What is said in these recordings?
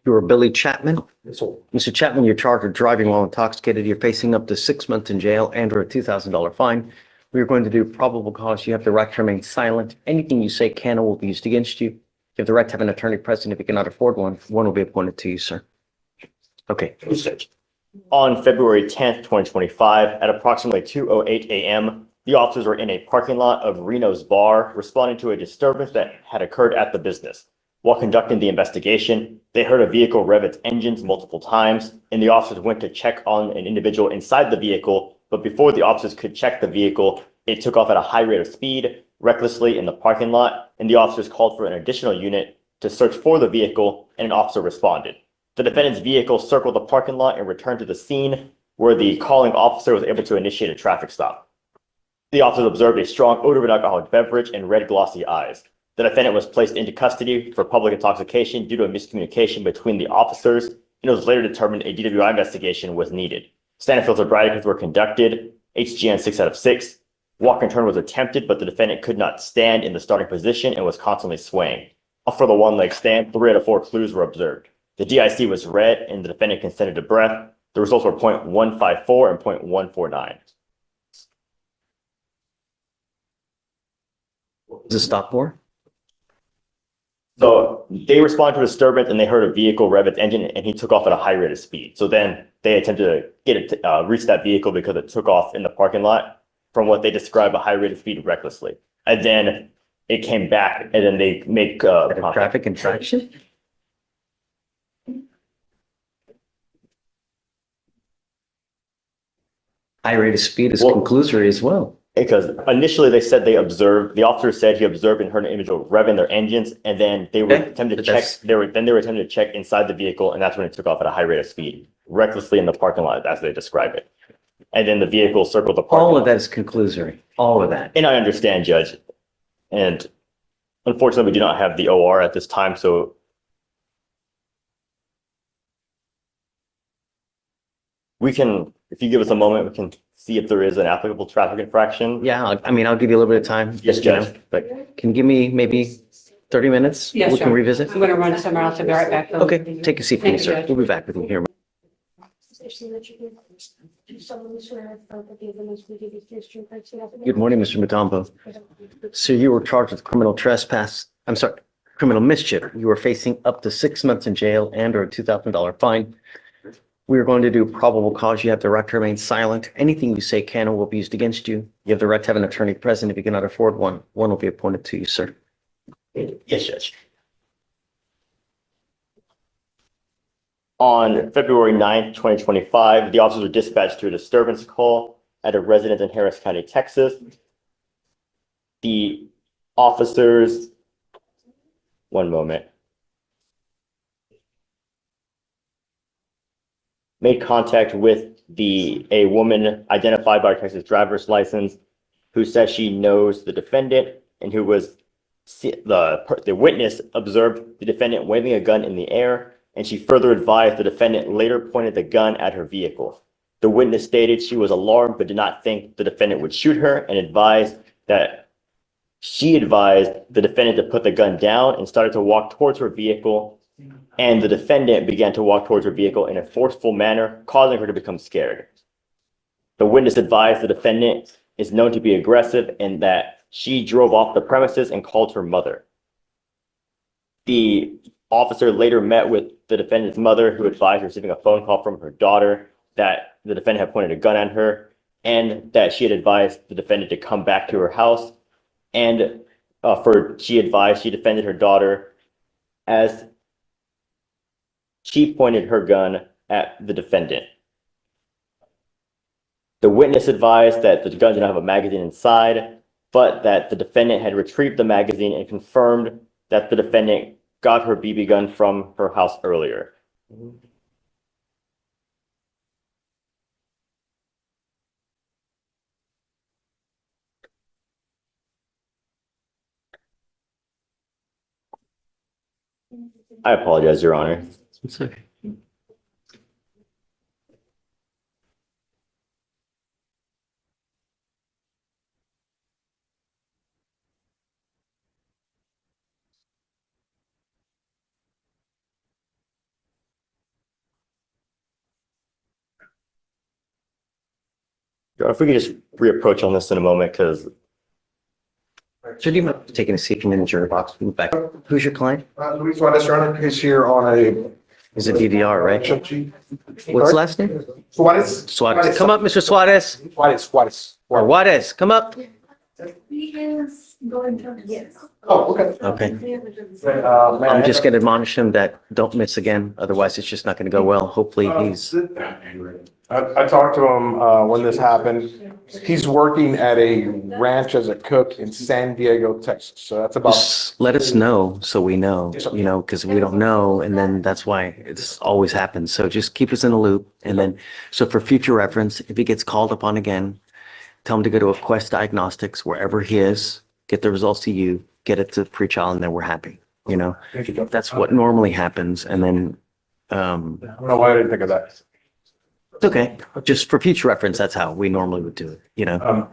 You are Billy Chapman. Yes, sir. Mr. Chapman, you're charged with driving while intoxicated. You're facing up to 6 months in jail and or a $2,000 fine. We are going to do probable cause. You have the right to remain silent. Anything you say can or will be used against you. You have the right to have an attorney present. If you cannot afford one, one will be appointed to you, sir. Okay. On February 10th, 2025, at approximately 2:08 a.m., the officers were in a parking lot of Reno's Bar, responding to a disturbance that had occurred at the business. While conducting the investigation, they heard a vehicle rev its engines multiple times, and the officers went to check on an individual inside the vehicle, but before the officers could check the vehicle, it took off at a high rate of speed, recklessly in the parking lot, and the officers called for an additional unit to search for the vehicle, and an officer responded. The defendant's vehicle circled the parking lot and returned to the scene, where the calling officer was able to initiate a traffic stop. The officers observed a strong odor of an alcoholic beverage and red glossy eyes. The defendant was placed into custody for public intoxication due to a miscommunication between the officers, and it was later determined a DWI investigation was needed. Standard field sobriety tests were conducted, HGN 6 out of 6. Walk and turn was attempted, but the defendant could not stand in the starting position and was constantly swaying. For the one-leg stand, 3 out of 4 clues were observed. The DIC was read, and the defendant consented to breath. The results were .154 and .149. What was the stop for? So they responded to a disturbance, and they heard a vehicle rev its engine, and he took off at a high rate of speed. So then they attempted to get it reach that vehicle because it took off in the parking lot from what they describe a high rate of speed recklessly. And then it came back, and then they make traffic infraction? High rate of speed is conclusory as well. Because initially they said the officer said he observed and heard an individual revving their engines, and then they were attempting to check. They were attempting to check inside the vehicle, and that's when it took off at a high rate of speed, recklessly in the parking lot, as they describe it. And then the vehicle circled the parking lot. All of that is conclusory. All of that. And I understand, Judge. And unfortunately, we do not have the OR at this time, so we can, if you give us a moment, we can see if there is an applicable traffic infraction. Yeah, I mean, I'll give you a little bit of time. Yes, Judge. But can you give me maybe 30 minutes? Yes, We can sure. revisit. I'm going to run somewhere else. I'll be right back. Okay, take a seat, Thank please, you, sir. Judge. We'll be back with you here. Good morning, Mr. Matambo. So you were charged with criminal trespass. I'm sorry, criminal mischief. You were facing up to 6 months in jail and or a $2,000 fine. We are going to do probable cause. You have the right to remain silent. Anything you say can or will be used against you. You have the right to have an attorney present. If you cannot afford one, one will be appointed to you, sir. Yes, Judge. On February 9th, 2025, the officers were dispatched to a disturbance call at a residence in Harris County, Texas. The officers, one moment, made contact with a woman identified by her Texas driver's license who says she knows the defendant, and who was the witness observed the defendant waving a gun in the air, and she further advised the defendant later pointed the gun at her vehicle. The witness stated she was alarmed but did not think the defendant would shoot her, and advised the defendant to put the gun down and started to walk towards her vehicle, and the defendant began to walk towards her vehicle in a forceful manner, causing her to become scared. The witness advised the defendant is known to be aggressive and that she drove off the premises and called her mother. The officer later met with the defendant's mother, who advised receiving a phone call from her daughter that the defendant had pointed a gun at her, and that she had advised the defendant to come back to her house, and she defended her daughter as she pointed her gun at the defendant. The witness advised that the gun did not have a magazine inside, but that the defendant had retrieved the magazine, and confirmed that the defendant got her BB gun from her house earlier. I apologize, Your Honor. It's okay. If we could just reapproach on this in a moment, because So do you mind taking a seat in the jury box? Move back. Who's your client? Luis Suarez, Your Honor, is here on a. Is it DVR, right? What's the last name? Suarez. Suarez. Come up, Mr. Suarez. Juarez. Or Juarez, come up. He is going to, yes. Oh, okay. Okay. I'm I'm just gonna admonish him that don't miss again. Otherwise, it's just not gonna go well. Hopefully he's, I talked to him, when this happened. He's working at a ranch as a cook in San Diego, Texas. So that's about. just let us know so we know, you know, because we don't know. And then that's why it's always happens. So just keep us in the loop. And then, so for future reference, if he gets called upon again, tell him to go to a Quest Diagnostics, wherever he is, get the results to you, get it to pre-trial, and then we're happy, you know? That's what normally happens. And then, I don't know why I didn't think of that. it's okay. Just for future reference, that's how we normally would do it, you know?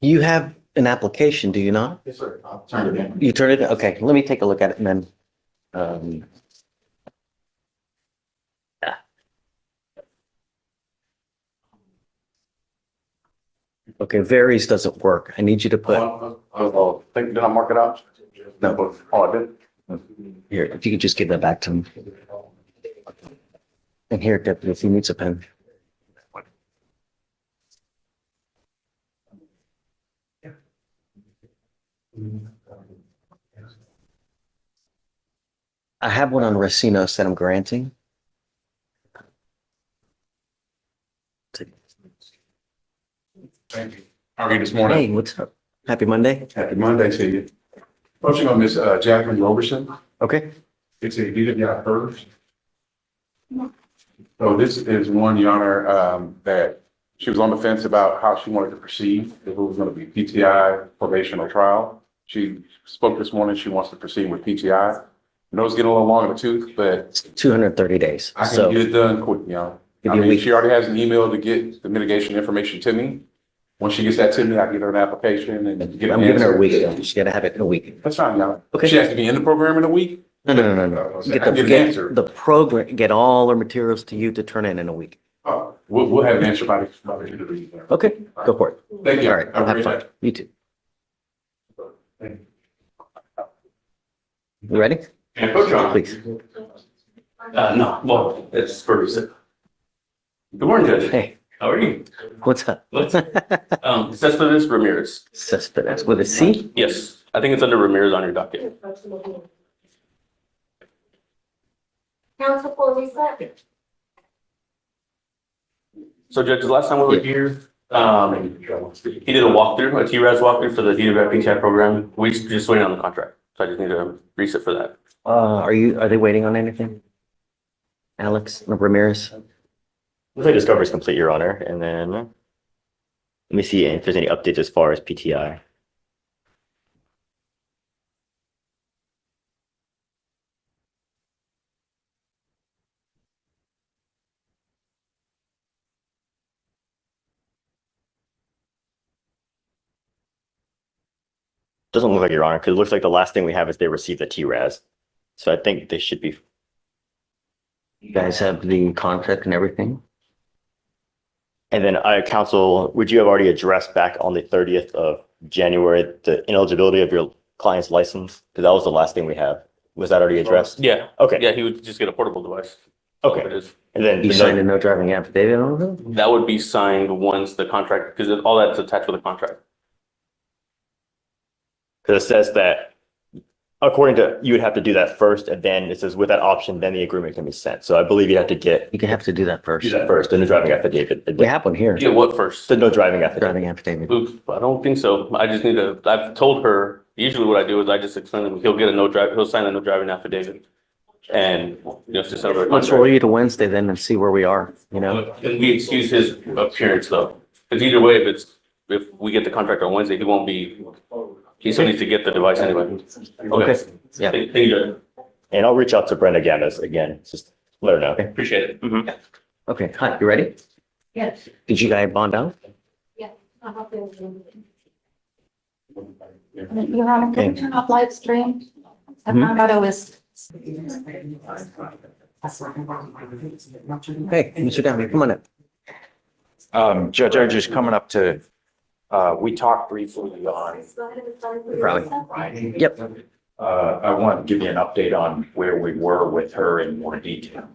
You have an application, do you not? Yes, sir. I'll turn it in. You turned it? Okay, let me take a look at it and then, yeah. Okay, varies doesn't work. I need you to put, Did I mark it out? No. Oh, I did? here, if you could just give that back to him. And here, Deputy, if he needs a pen. I have one on Racinos that I'm granting. Thank you. How are you this morning? Hey, what's up? Happy Monday. Happy Monday to you. Approaching on Miss Jacqueline Roberson. Okay. It's a DWI first. So this is one, Your Honor, that she was on the fence about how she wanted to proceed, if it was going to be PTI, probation, or trial. She spoke this morning, she wants to proceed with PTI. I know it's getting a little long in the tooth, but 230 days. I can So get it done quick, you know. Give I you a mean, week. she already has an email to get the mitigation information to me. Once she gets that to me, I get her an application and get an I'm giving her a answer. week. She's gotta have it in a week. That's fine, Your Honor. Okay. She has to be in the program in a week? No. I get an answer. The program, get all her materials to you to turn in a week. Oh, we'll have an answer by the end of the week. Okay, go for it. Thank you. All right, Have a have great fun. day. You too. Thank you. You ready? And Coach John? Please. No, well, it's for Good morning, Judge. Hey, How are you? what's up? Cespedes Ramirez. Cespedes with a C? Yes, I think it's under Ramirez on your docket. Counsel for Lisa. So Judge, the last time we were here, he did a walkthrough, a TRAS walkthrough for the DWI PTI program. We just waiting on the contract. So I just need to reset for that. Are they waiting on anything? Alex Ramirez? looks like discovery is complete, Your Honor. And then let me see if there's any updates as far as PTI. Doesn't look like, Your Honor, because it looks like the last thing we have is they received the TRAS. So I think they should be. You guys have the contract and everything? And then counsel, would you have already addressed back on the 30th of January, the ineligibility of your client's license? Because that was the last thing we have. Was that already addressed? Yeah. Okay. Yeah, he would just get a portable device. Okay. It is. And then You signed a no driving affidavit on it? That would be signed once the contract, because all that's attached with the contract. because it says that according to, you would have to do that first, and then it says with that option, then the agreement can be sent. So I believe you have to You can have to do that first. do that first, then the driving affidavit. We have one here, Yeah, what first? The no driving affidavit. driving affidavit. Oops, I don't think so. I just need to, I've told her, usually what I do is I just explain to him, he'll sign a no driving affidavit. And, just send over a Let's roll contract. you to Wednesday then and see where we are, you know? And we excuse his appearance though, because either way, if we get the contract on Wednesday, he still needs to get the device anyway. Okay, yeah. Thank you, And I'll reach out to Brenda again, just let her know. Okay. appreciate it. Okay, hi, you ready? Yes. Did you guys bond out? I hope it was- Your Honor, can you turn off live stream? I found out it was. Hey, Mr. Downey, come on up. Judge, I'm just coming up to, we talked briefly on Friday. Yep. I want to give you an update on where we were with her in more detail.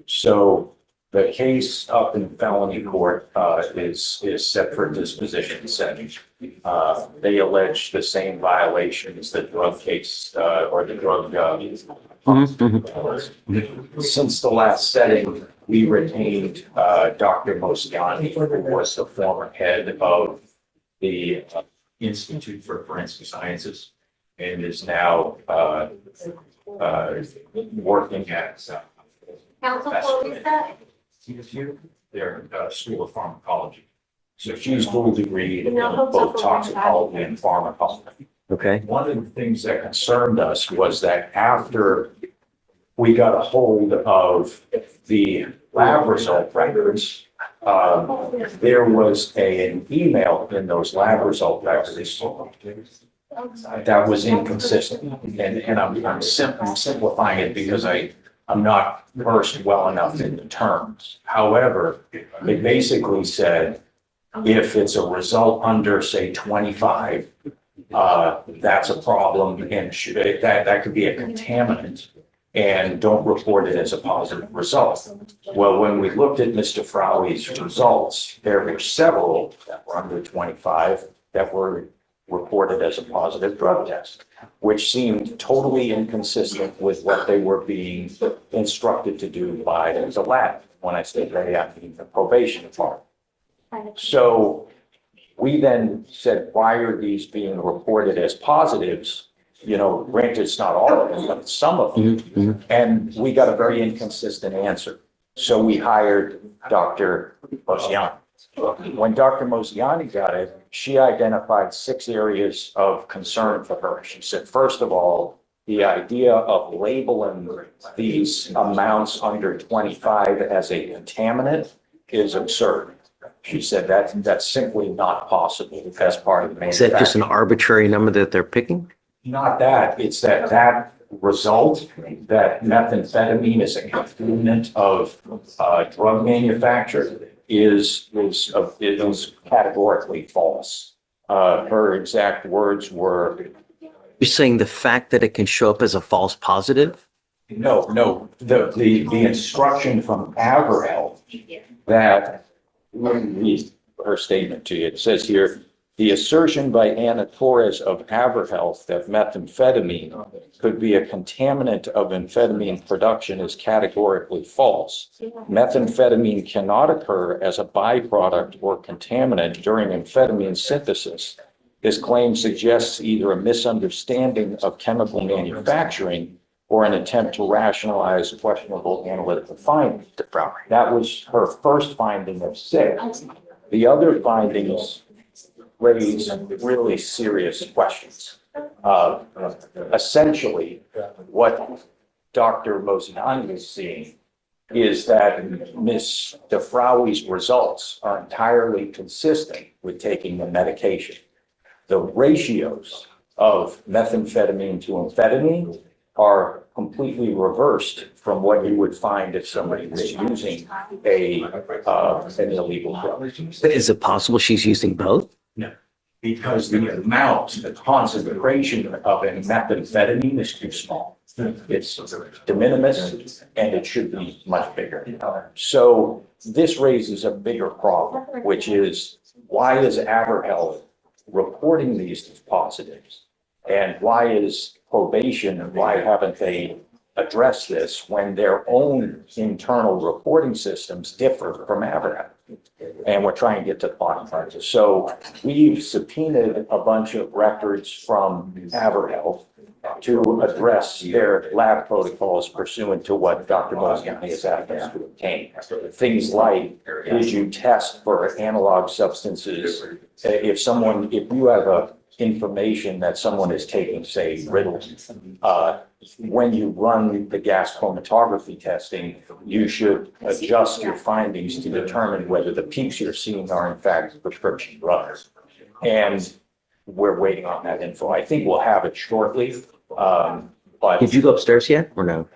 So the case up in felony court is set for disposition setting. They allege the same violations, the drug case or the drug. Since the last setting, we retained Dr. Moscani, who was the former head of the Institute for Forensic Sciences and is now working at Counsel for Lisa? their School of Pharmacology. So she's dual degreed in both toxicology and pharmacology. Okay. One of the things that concerned us was that after we got a hold of the lab result records, there was an email in those lab result records that was inconsistent. And I'm simplifying it because I'm not versed well enough in the terms. However, it basically said, if it's a result under, say, 25, that's a problem and that could be a contaminant and don't report it as a positive result. Well, when we looked at Mr. Frawley's results, there were several that were under 25 that were reported as a positive drug test, which seemed totally inconsistent with what they were being instructed to do by the lab. When I say they, I mean the probation department. So we then said, why are these being reported as positives? You know, granted, it's not all of them, but some of them. And we got a very inconsistent answer. So we hired Dr. Mosiani. When Dr. Mosiani got it, she identified 6 areas of concern for her. She said, first of all, the idea of labeling these amounts under 25 as a contaminant is absurd. She said that's simply not possible as part of the Is that just an manufacturing. arbitrary number that they're picking? Not that, it's that result, that methamphetamine is a component of drug manufacture is categorically false. Her exact words were, You're saying the fact that it can show up as a false positive? no, the instruction from Averell that, let me read her statement to you. It says here, the assertion by Anna Torres of Averhealth that methamphetamine could be a contaminant of amphetamine production is categorically false. Methamphetamine cannot occur as a byproduct or contaminant during amphetamine synthesis. This claim suggests either a misunderstanding of chemical manufacturing or an attempt to rationalize questionable analytical findings. That was her first finding of 6. The other findings raise really serious questions. Essentially, what Dr. Mosiani is seeing is that Ms. DeFraui's results are entirely consistent with taking the medication. The ratios of methamphetamine to amphetamine are completely reversed from what you would find if somebody was using an illegal drug. But is it possible she's using both? No, because the amount, the concentration of a methamphetamine is too small. It's de minimis and it should be much bigger. So this raises a bigger problem, which is why is Averhealth reporting these as positives? And why is probation and why haven't they addressed this when their own internal reporting systems differ from Averhealth? And we're trying to get to the bottom of it. So we've subpoenaed a bunch of records from Averhealth to address their lab protocols pursuant to what Dr. Mosiani has asked us to obtain. Things like, did you test for analog substances? If you have information that someone is taking, say, Ritalin, when you run the gas chromatography testing, you should adjust your findings to determine whether the peaks you're seeing are in fact prescription drugs. And we're waiting on that info. I think we'll have it shortly. But Did you go upstairs yet or no?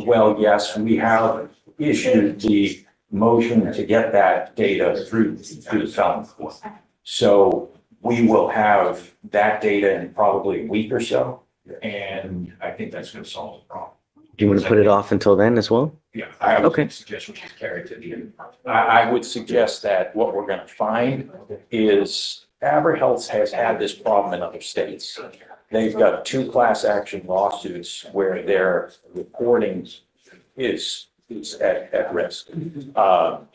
well, yes, we have issued the motion to get that data through the felon court. So we will have that data in probably a week or so, and I think that's going to solve the problem. Do you want to put it off until then as well? Yeah, I Okay. would suggest we just carry it to the end. I would suggest that what we're going to find is AberHealth has had this problem in other states. They've got 2 class action lawsuits where their reporting is at risk. You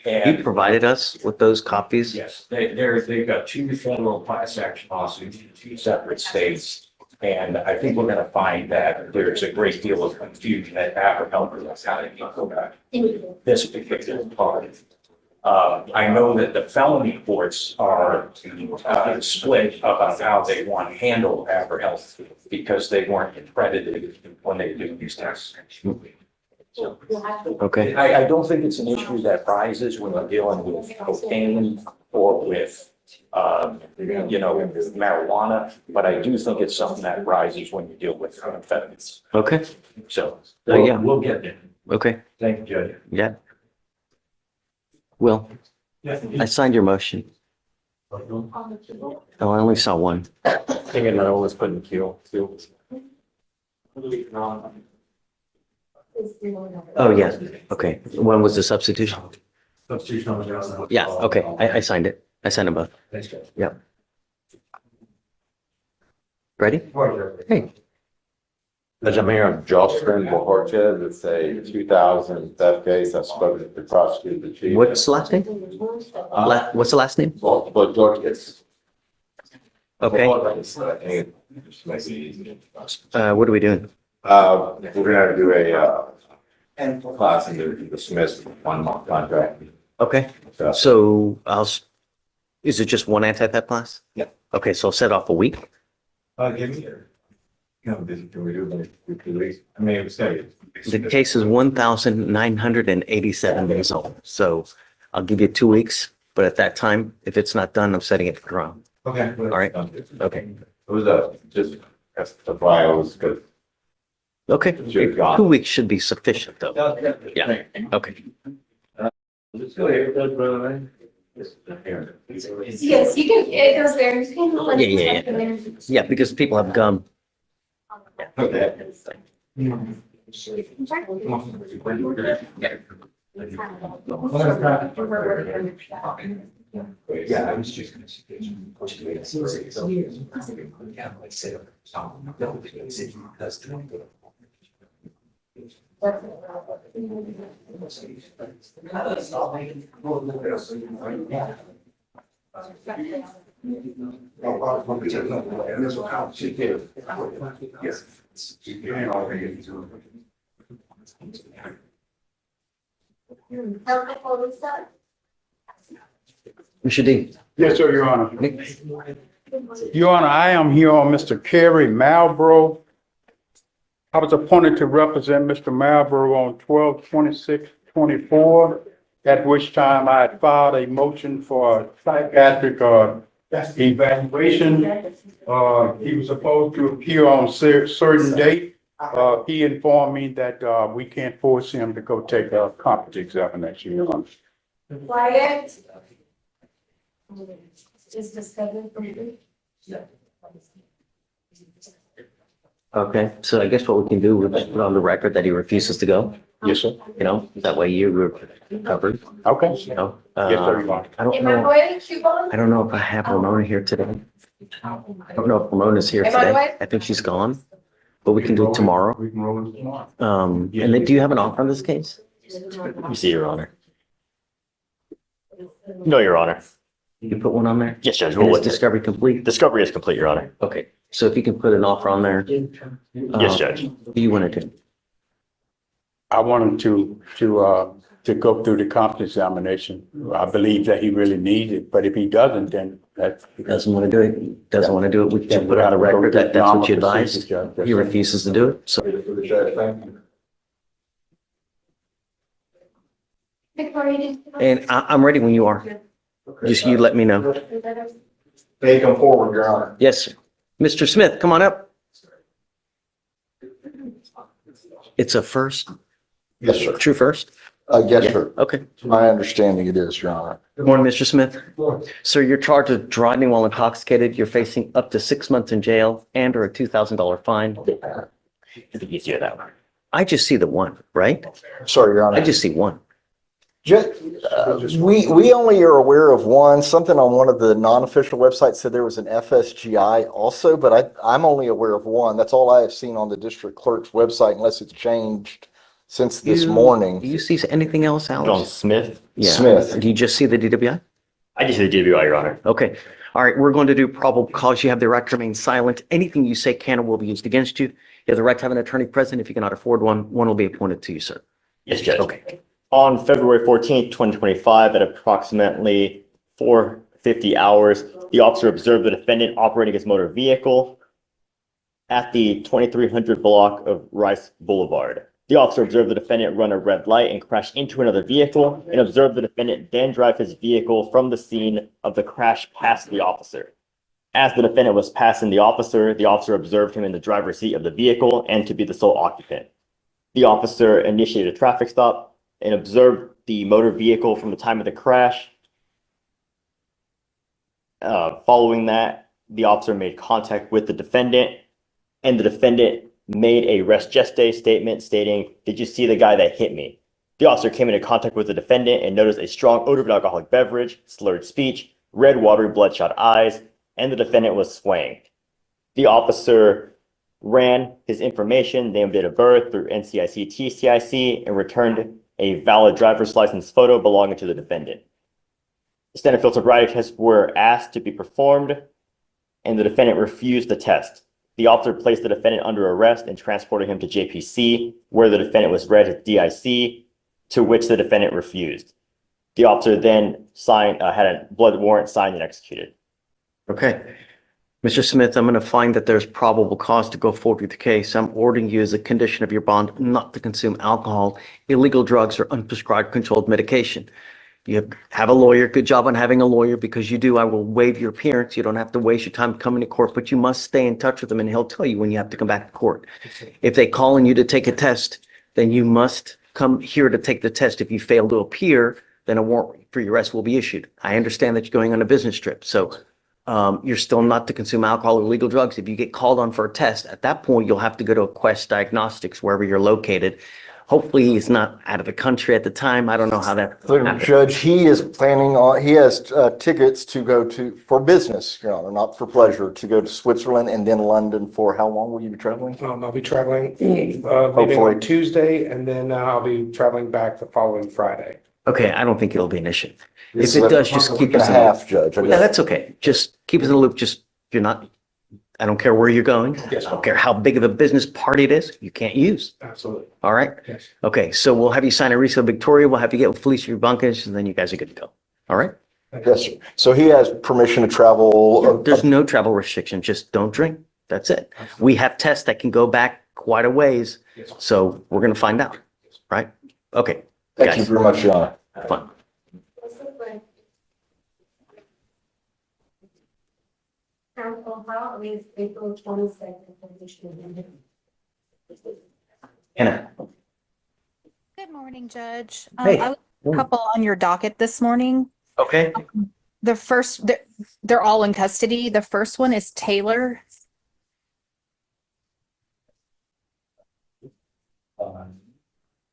And provided us with those copies? yes, they've got 2 federal class action lawsuits in 2 separate states. And I think we're gonna find that there's a great deal of confusion at AberHealth as how to handle that, this particular part. I know that the felony courts are split about how they want to handle AberHealth because they weren't accredited when they do these tests. Okay. I don't think it's an issue that rises when you're dealing with cocaine or with, marijuana, but I do think it's something that rises when you deal with amphetamines. Okay. So Yeah. we'll get there. Okay. Thank you, Judge. Yeah. Will, I signed your motion. Oh, I only saw one. I think another one was put in queue. Oh, yeah. Okay. When was the substitution? Substitution on the ground. Yeah. Okay. I signed it. I signed them both. Thanks, Judge. Yep. Ready? Hey. Judge, I'm here on Jostrin Bohorches. It's a 2000 theft case. I spoke to the prosecutor, the chief. What's the last name? What's the last name? Bohorches. Okay. What are we doing? We're gonna do a class and dismiss 1-month contract. Okay. So is it just one anti-theft class? Yeah. Okay. So I'll set off a week. Give me your. Can we do it 2 weeks? I mean, it was The case is 1,987 days old. So I'll give you 2 weeks, but at that time, if it's not done, I'm setting it for trial. Okay. All right. Okay. It was just, that's why I was good. Okay. Sure, got it. 2 weeks should be sufficient though. Yeah. Okay. Let's go here, Judge Brother. Yes, you can, it goes there. You can- Yeah. Yeah, because people have gum. Okay. Yeah, I was just gonna suggest. Mr. D. Yes, sir, Your Honor. Your Honor, I am here on Mr. Kerry Malbrough. I was appointed to represent Mr. Malbrough on 12/26/24, at which time I had filed a motion for psychiatric evaluation. He was supposed to appear on certain date. He informed me that we can't force him to go take a competency examination, Your Honor. Quiet. Is the schedule complete? Okay. So I guess what we can do, we'll just put on the record that he refuses to go. Yes, sir. That way you were covered, Okay. Yes, Yes, sir, Your Honor. I don't Am I know. going to Cuba? I don't know if I have Ramona here today. I don't know if Ramona's here Am I today. away? I think she's gone, but we can do it tomorrow. We can roll it tomorrow. And then do you have an offer on this case? You see, Your Honor. No, Your Honor. You put one on there? Yes, Judge. And We'll is look. discovery complete? Discovery is complete, Your Honor. Okay, so if you can put an offer on there. Yes, Judge. What do you want to do? I want him to go through the competency examination. I believe that he really needs it, but if he doesn't, then that's. He doesn't want to do it, we can put it on the record that that's what you advised. He refuses to do it, so. Victoria. And I'm ready when you are. Just you let me know. Take them forward, Your Honor. Yes, sir. Mr. Smith, come on up. It's a first, Yes, sir. true first. Yes, sir. Okay. To my understanding, it is, Your Honor. Good morning, Mr. Smith. Sir, you're charged with driving while intoxicated. You're facing up to 6 months in jail and or a $2,000 fine. It'd be easier that way. I just see the one, right? Sorry, Your Honor. I just see one. We only are aware of one. Something on one of the non-official websites said there was an FSGI also, but I'm only aware of one. That's all I have seen on the district clerk's website unless it's changed since this morning. Do you see anything else, John Alex? Smith. Yeah. Smith. Do you just see the DWI? I just did the DWI, Your Honor. Okay. All right. We're going to do probable cause. You have the right to remain silent. Anything you say can or will be used against you. You have the right to have an attorney present. If you cannot afford one, one will be appointed to you, sir. Yes, Judge. Okay. On February 14th, 2025, at approximately 4:50 hours, the officer observed the defendant operating his motor vehicle at the 2300 block of Rice Boulevard. The officer observed the defendant run a red light and crash into another vehicle, and observed the defendant then drive his vehicle from the scene of the crash past the officer. As the defendant was passing the officer observed him in the driver's seat of the vehicle and to be the sole occupant. The officer initiated a traffic stop and observed the motor vehicle from the time of the crash. Following that, the officer made contact with the defendant, and the defendant made a res geste statement stating, "Did you see the guy that hit me?" The officer came into contact with the defendant and noticed a strong odor of an alcoholic beverage, slurred speech, red, watery, bloodshot eyes, and the defendant was swaying. The officer ran his information, name, date of birth through NCIC, TCIC, and returned a valid driver's license photo belonging to the defendant. Standard field sobriety tests were asked to be performed, and the defendant refused the test. The officer placed the defendant under arrest and transported him to JPC, where the defendant was read his DIC, to which the defendant refused. The officer then had a blood warrant signed and executed. Okay. Mr. Smith, I'm going to find that there's probable cause to go forward with the case. I'm ordering you as a condition of your bond not to consume alcohol, illegal drugs, or unprescribed controlled medication. You have a lawyer. Good job on having a lawyer, because you do. I will waive your appearance. You don't have to waste your time coming to court, but you must stay in touch with him, and he'll tell you when you have to come back to court. If they call on you to take a test, then you must come here to take the test. If you fail to appear, then a warrant for your arrest will be issued. I understand that you're going on a business trip, so you're still not to consume alcohol or illegal drugs. If you get called on for a test, at that point, you'll have to go to a Quest Diagnostics, wherever you're located. Hopefully, he's not out of the country at the time. I don't know how that The happened. judge, he is planning on, he has tickets to go to, for business, Your Honor, not for pleasure, to go to Switzerland and then London for, how long will you be traveling? I'll be traveling, leaving Hopefully. on Tuesday, and then I'll be traveling back the following Friday. Okay, I don't think it'll be an issue. If It's it a does, just month keep and us a in the loop. half, Judge. Yeah, that's okay. Just keep us in the loop. Just, you're not, I don't care where you're going. Yes. I don't care how big of a business party it is, you can't use. Absolutely. All right? Yes. Okay, so we'll have you sign a Risa Victoria. We'll have you get with Fleischer Files, and then you guys are good to go. All right? Yes, sir. So he has permission to travel. There's no travel restriction. Just don't drink. That's it. We have tests that can go back quite a ways, so we're going to find out. Right? Okay. Thank you guys, very much, Your Honor. have fun. Counsel, how is April 22nd? Anna. Good morning, Judge. Hey. I have a couple on your docket this morning. Okay. The first, they're all in custody. The first one is Taylor.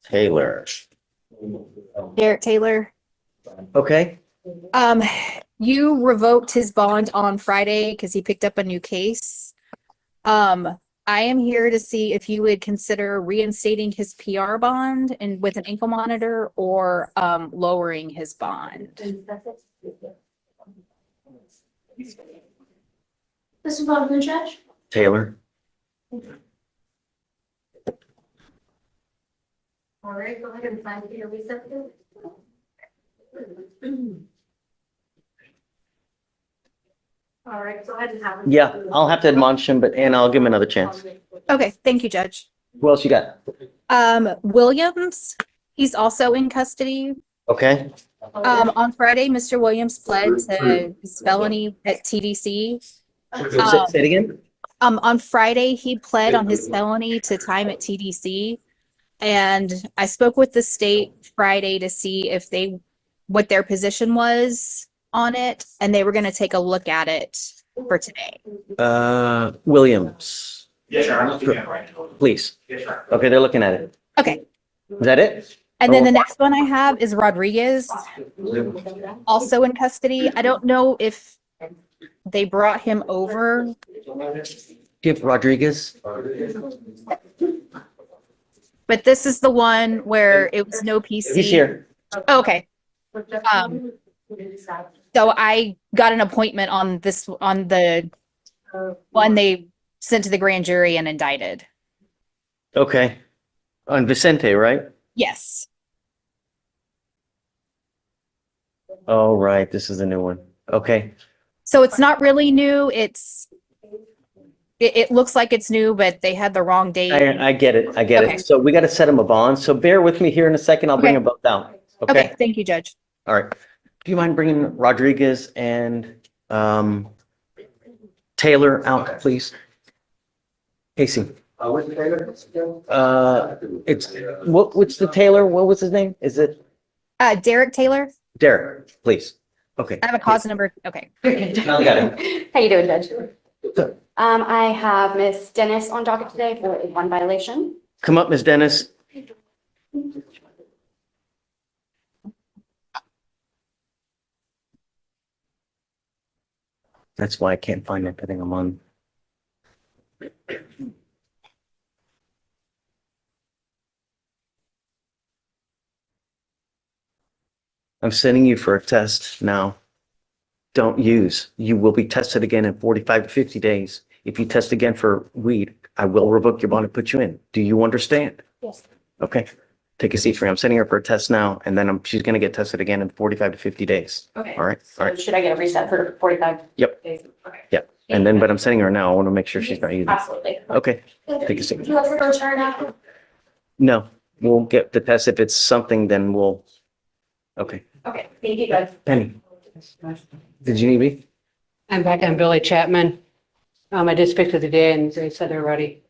Taylor. Derek Taylor. Okay. You revoked his bond on Friday because he picked up a new case. I am here to see if you would consider reinstating his PR bond and with an ankle monitor, or lowering his bond. This is on who, Judge? Taylor. All right, go ahead and sign for your receptive. All right, go ahead and have. Yeah, I'll have to admonish him, but Anna, I'll give him another chance. Okay, thank you, Judge. Who else you got? Williams, he's also in custody. Okay. On Friday, Mr. Williams pled to his felony at TDC. Say it again. On Friday, he pled on his felony to time at TDC. And I spoke with the state Friday to see if what their position was on it, and they were gonna take a look at it for today. Williams, Yes, sir. I'm looking at it right now. please. Yes, sir. Okay, they're looking at it. Okay, Is that it? and then the next one I have is Rodriguez, also in custody. I don't know if they brought him over. Give Rodriguez. But this is the one where it was no PC. He's here. Oh, okay. So I got an appointment on the one they sent to the grand jury and indicted. Okay. On Vicente, right? Yes. Oh, right. This is a new one. Okay. So it's not really new. It looks like it's new, but they had the wrong date. I get it. I get Okay. it. So we got to set him a bond. So bear with me here in a second. I'll bring Okay. them both down. Okay, thank you, Judge. All right. Do you mind bringing Rodriguez and Taylor out, please? Casey. What's the Taylor? It's what's the Taylor? What was his name? Is it Derek Taylor. Derek? Please. Okay. I have a cause number. Okay. I got it. How you doing, Judge? Good. I have Miss Dennis on docket today for a one violation. Come up, Ms. Dennis. That's why I can't find anything I'm on. I'm sending you for a test now. Don't use. You will be tested again in 45 to 50 days. If you test again for weed, I will revoke your bond and put you in. Do you understand? Yes. Okay. Take a seat for me. I'm sending her for a test now, and then she's going to get tested again in 45 to 50 days. Okay. All right. All So right. should I get a reset for 45 Yep. days? Okay. Yep. And then, but I'm sending her now. I want to make sure she's not using it. Absolutely. Okay. Take a seat. Would you like to return now? No, we'll get the test. If it's something, then we'll. Okay. Okay, thank you, Judge. Penny, did you need me? I'm back on Billy Chapman. I did speak to the DA and they said they're ready.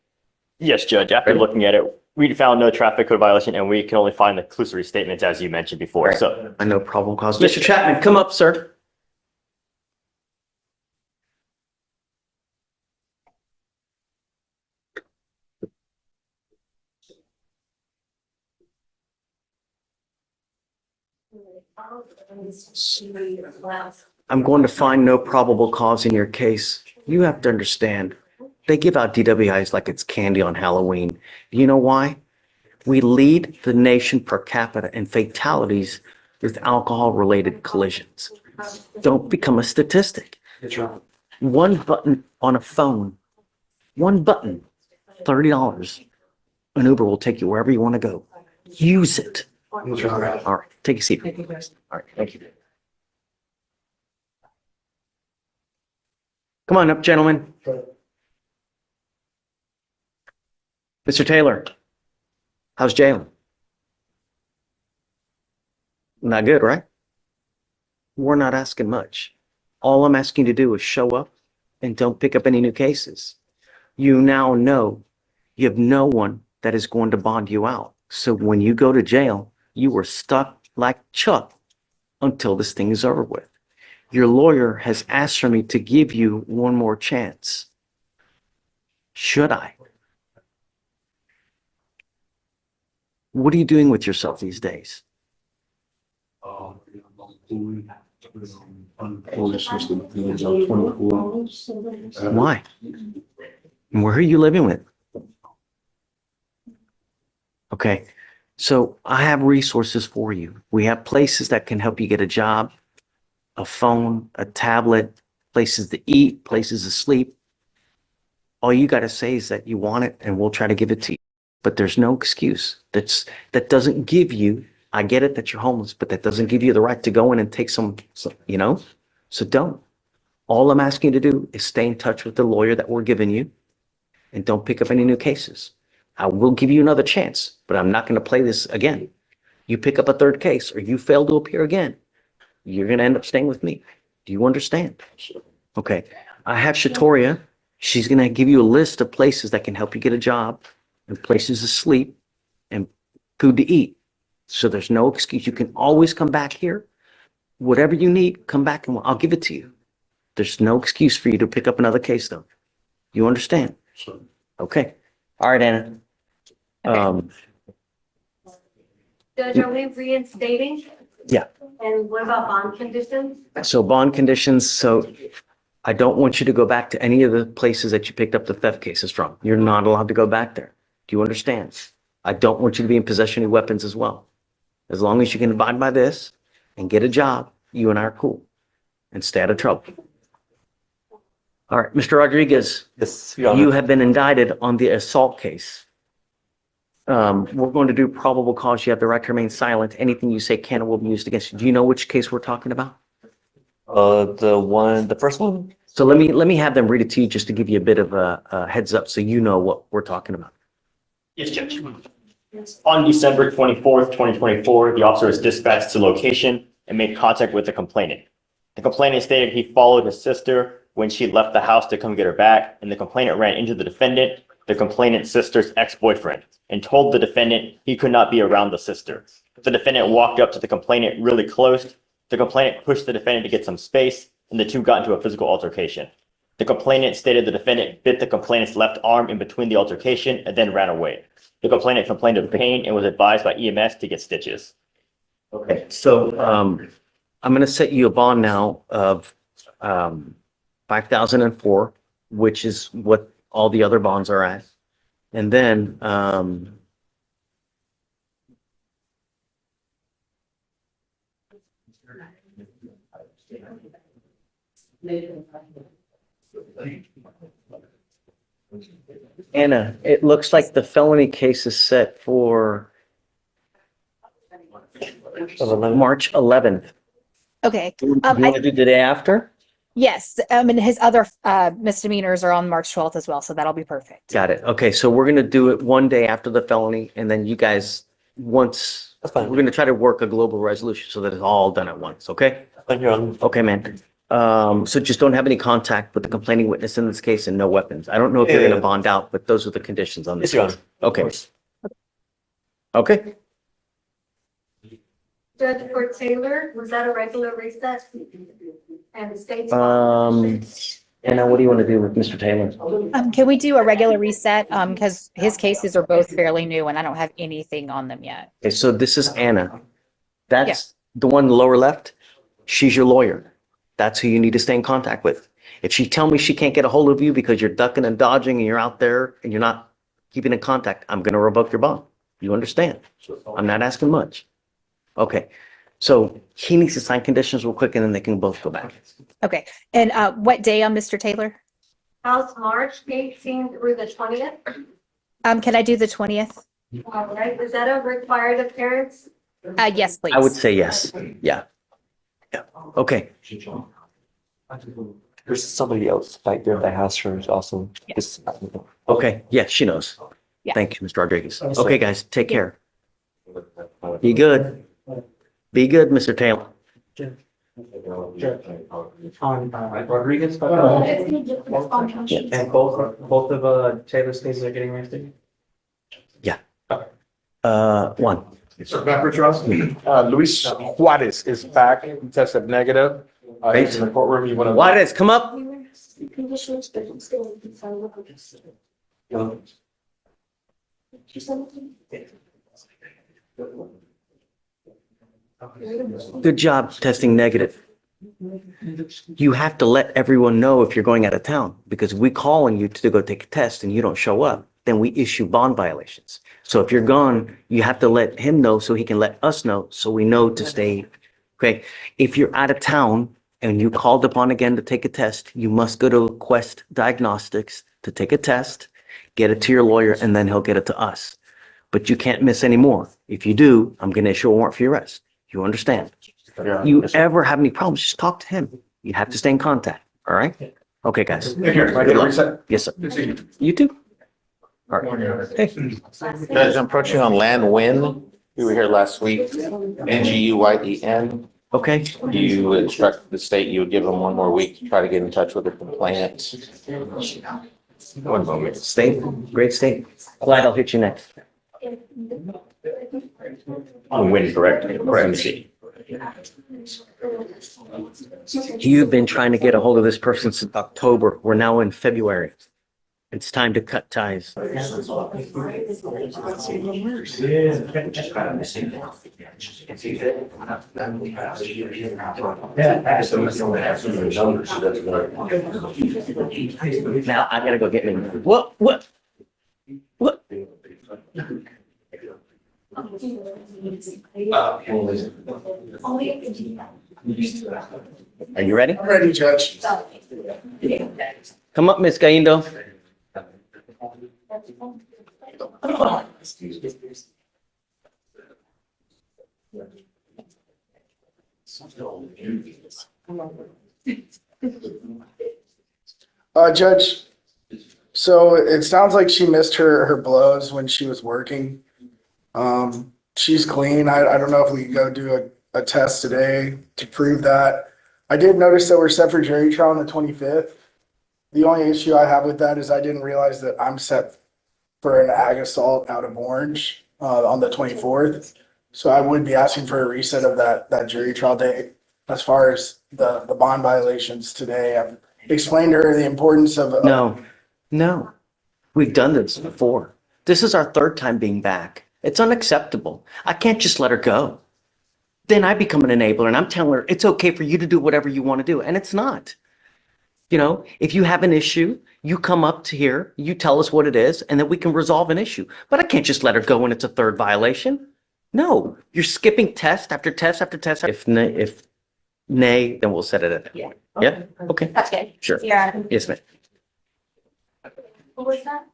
Yes, Judge. After looking at it, we found no traffic code violation and we can only find the conclusory statements as you mentioned before. Right. So I know probable cause. Mr. Chapman, come up, sir. I'm going to find no probable cause in your case. You have to understand, they give out DWIs like it's candy on Halloween. You know why? We lead the nation per capita in fatalities with alcohol-related collisions. Don't become a statistic. One button on a phone, one button, $30. An Uber will take you wherever you want to go. Use it. All right, take a seat. All right, thank you. Come on up, gentlemen. Mr. Taylor, how's jail? Not good, right? We're not asking much. All I'm asking you to do is show up and don't pick up any new cases. You now know you have no one that is going to bond you out. So when you go to jail, you are stuck like Chuck until this thing is over with. Your lawyer has asked for me to give you one more chance. Should I? What are you doing with yourself these days? Why? And where are you living with? Okay, so I have resources for you. We have places that can help you get a job, a phone, a tablet, places to eat, places to sleep. All you got to say is that you want it and we'll try to give it to you. But there's no excuse. That doesn't give you, I get it that you're homeless, but that doesn't give you the right to go in and take some, you know? So don't. All I'm asking you to do is stay in touch with the lawyer that we're giving you and don't pick up any new cases. I will give you another chance, but I'm not going to play this again. You pick up a third case or you fail to appear again, you're going to end up staying with me. Do you understand? Okay. I have Shatoria. She's going to give you a list of places that can help you get a job and places to sleep and food to eat. So there's no excuse. You can always come back here. Whatever you need, come back and I'll give it to you. There's no excuse for you to pick up another case though. You understand? Okay. All right, Anna. Judge, are we reinstating? Yeah. And what about bond conditions? So bond conditions, so I don't want you to go back to any of the places that you picked up the theft cases from. You're not allowed to go back there. Do you understand? I don't want you to be in possession of weapons as well. As long as you can abide by this and get a job, you and I are cool and stay out of trouble. All right, Mr. Rodriguez, Yes, Your Honor. you have been indicted on the assault case. We're going to do probable cause. You have the right to remain silent. Anything you say can or will be used against you. Do you know which case we're talking about? The first one? So let me have them read it to you just to give you a bit of a heads up so you know what we're talking about. Yes, Judge. On December 24th, 2024, the officer was dispatched to location and made contact with the complainant. The complainant stated he followed his sister when she left the house to come get her back, and the complainant ran into the defendant, the complainant's sister's ex-boyfriend, and told the defendant he could not be around the sister. The defendant walked up to the complainant really close. The complainant pushed the defendant to get some space, and the two got into a physical altercation. The complainant stated the defendant bit the complainant's left arm in between the altercation and then ran away. The complainant complained of pain and was advised by EMS to get stitches. Okay, so I'm going to set you a bond now of 5,004, which is what all the other bonds are at. And then Anna, it looks like the felony case is set for March 11th. Okay. Do you want to do the day after? Yes, and his other misdemeanors are on March 12th as well, so that'll be perfect. Got it. Okay, so we're gonna do it one day after the felony, and then you guys, once, we're gonna try to work a global resolution so that it's all done at once, okay? Thank you, Your Honor. Okay, man. So just don't have any contact with the complaining witness in this case and no weapons. I don't know if you're gonna bond out, but those are the conditions on this. Yes, Your Honor. Okay. Okay, Judge, for Taylor, was that a regular recess? And states. Anna, what do you want to do with Mr. Taylor? Can we do a regular reset? Because his cases are both fairly new and I don't have anything on them yet. Okay, so this is Anna. That's the one lower left. She's your lawyer. That's who you need to stay in contact with. If she tell me she can't get a hold of you because you're ducking and dodging and you're out there and you're not keeping in contact, I'm going to revoke your bond. You understand? I'm not asking much. Okay. So he needs to sign conditions real quick and then they can both go back. Okay. And what day on Mr. Taylor? How's March 18th through the 20th? Can I do the 20th? All right, is that a required appearance? Yes, please. I would say yes. Yeah. Yeah. Okay. There's somebody else back there that has hers also. Yes. Okay. Yeah, she knows. Yeah. Thank you, Mr. Rodriguez. Okay, guys, take care. Be good. Be good, Mr. Taylor. Rodriguez, and both of Taylor's cases are getting reinstated? Yeah. One. Sir, Pepper Trust. Luis Juarez is back. He tested negative. He's in the courtroom. You want to? Juarez, come up. Conditions, but I'm still concerned with this. Good job testing negative. You have to let everyone know if you're going out of town, because if we call on you to go take a test and you don't show up, then we issue bond violations. So if you're gone, you have to let him know so he can let us know so we know to stay. Okay. If you're out of town and you called upon again to take a test, you must go to Quest Diagnostics to take a test, get it to your lawyer, and then he'll get it to us. But you can't miss any more. If you do, I'm going to issue a warrant for your arrest. You understand? You ever have any problems, just talk to him. You have to stay in contact. All right? Okay, guys. Here, can I get a reset? Yes, sir. Good to see you. You too. All right. Hey. Judge, I'm approaching on Land Win. We were here last week. NGUYEN. Okay. You instructed the state you would give them one more week to try to get in touch with the complainant. One moment. State, great state. Clyde, I'll hit you next. When correct, MC. You've been trying to get a hold of this person since October. We're now in February. It's time to cut ties. Now I gotta go get me. What? What? Are you ready? I'm ready, Judge. Come up, Miss Gaindo. Judge, so it sounds like she missed her blows when she was working. She's clean. I don't know if we can go do a test today to prove that. I did notice that we're set for jury trial on the 25th. The only issue I have with that is I didn't realize that I'm set for an ag assault out of Orange on the 24th. So I would be asking for a reset of that jury trial date. As far as the bond violations today, I've explained to her the importance of. No. We've done this before. This is our third time being back. It's unacceptable. I can't just let her go. Then I become an enabler and I'm telling her it's okay for you to do whatever you want to do. And it's not. You know, if you have an issue, you come up to here, you tell us what it is, and then we can resolve an issue. But I can't just let her go when it's a third violation. No, you're skipping test after test after test. If nay, then we'll set it at that point. Yeah? Okay. That's good. Sure. Yeah. Yes, ma'am. What was that?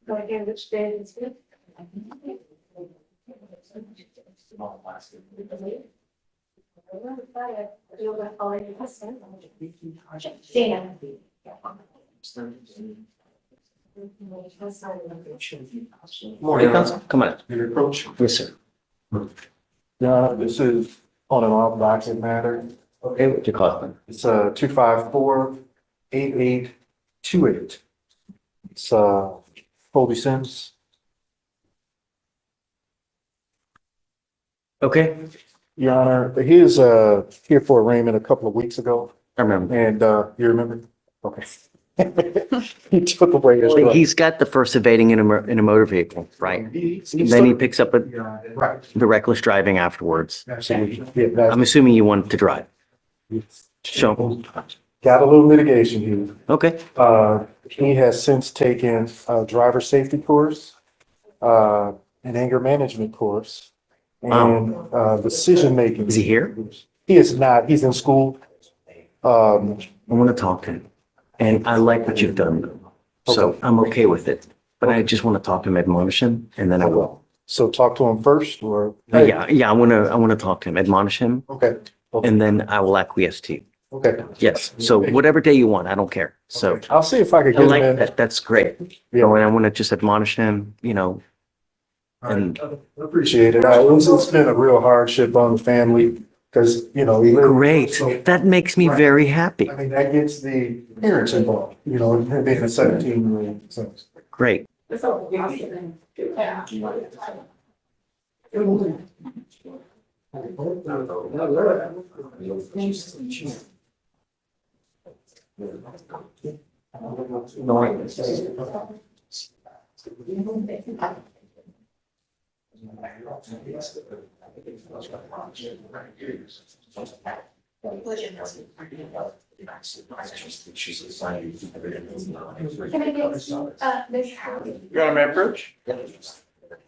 So again, which day is good? Dan. Morning, Counsel. Come on. Your approach. Yes, sir. Yeah, this is on and off docket matter. Okay, what's your call? It's 254-8828. It's Colby Sims. Okay. Your Honor, he is here for arraignment a couple of weeks ago. I remember. And you remember? Okay. He took away his. He's got the first evading in a motor vehicle, right? Then he picks up Right. the reckless driving afterwards. Absolutely. Yeah, that's- I'm assuming you wanted to drive. Show. Got a little litigation here. Okay. He has since taken a driver safety course, an anger management course, and decision making. Is he here? He is not. He's in school. I want to talk to him. And I like what you've done. So I'm okay with it. But I just want to talk to him, admonish him, and then I will. So talk to him first, or? Yeah, I want to talk to him, admonish him, Okay. and then I will acquiesce to you. Okay. Yes. So whatever day you want, I don't care. So I'll see if I could I get him like in. that. That's great. Yeah. So, and I want to just admonish him, and Appreciate it. It's been a real hardship on the family because, he lives. great. So, That makes me very happy. I mean, that gets the parents involved, him being a 17-year-old. So. Great. Can I get, this? Your Honor, may I approach? Good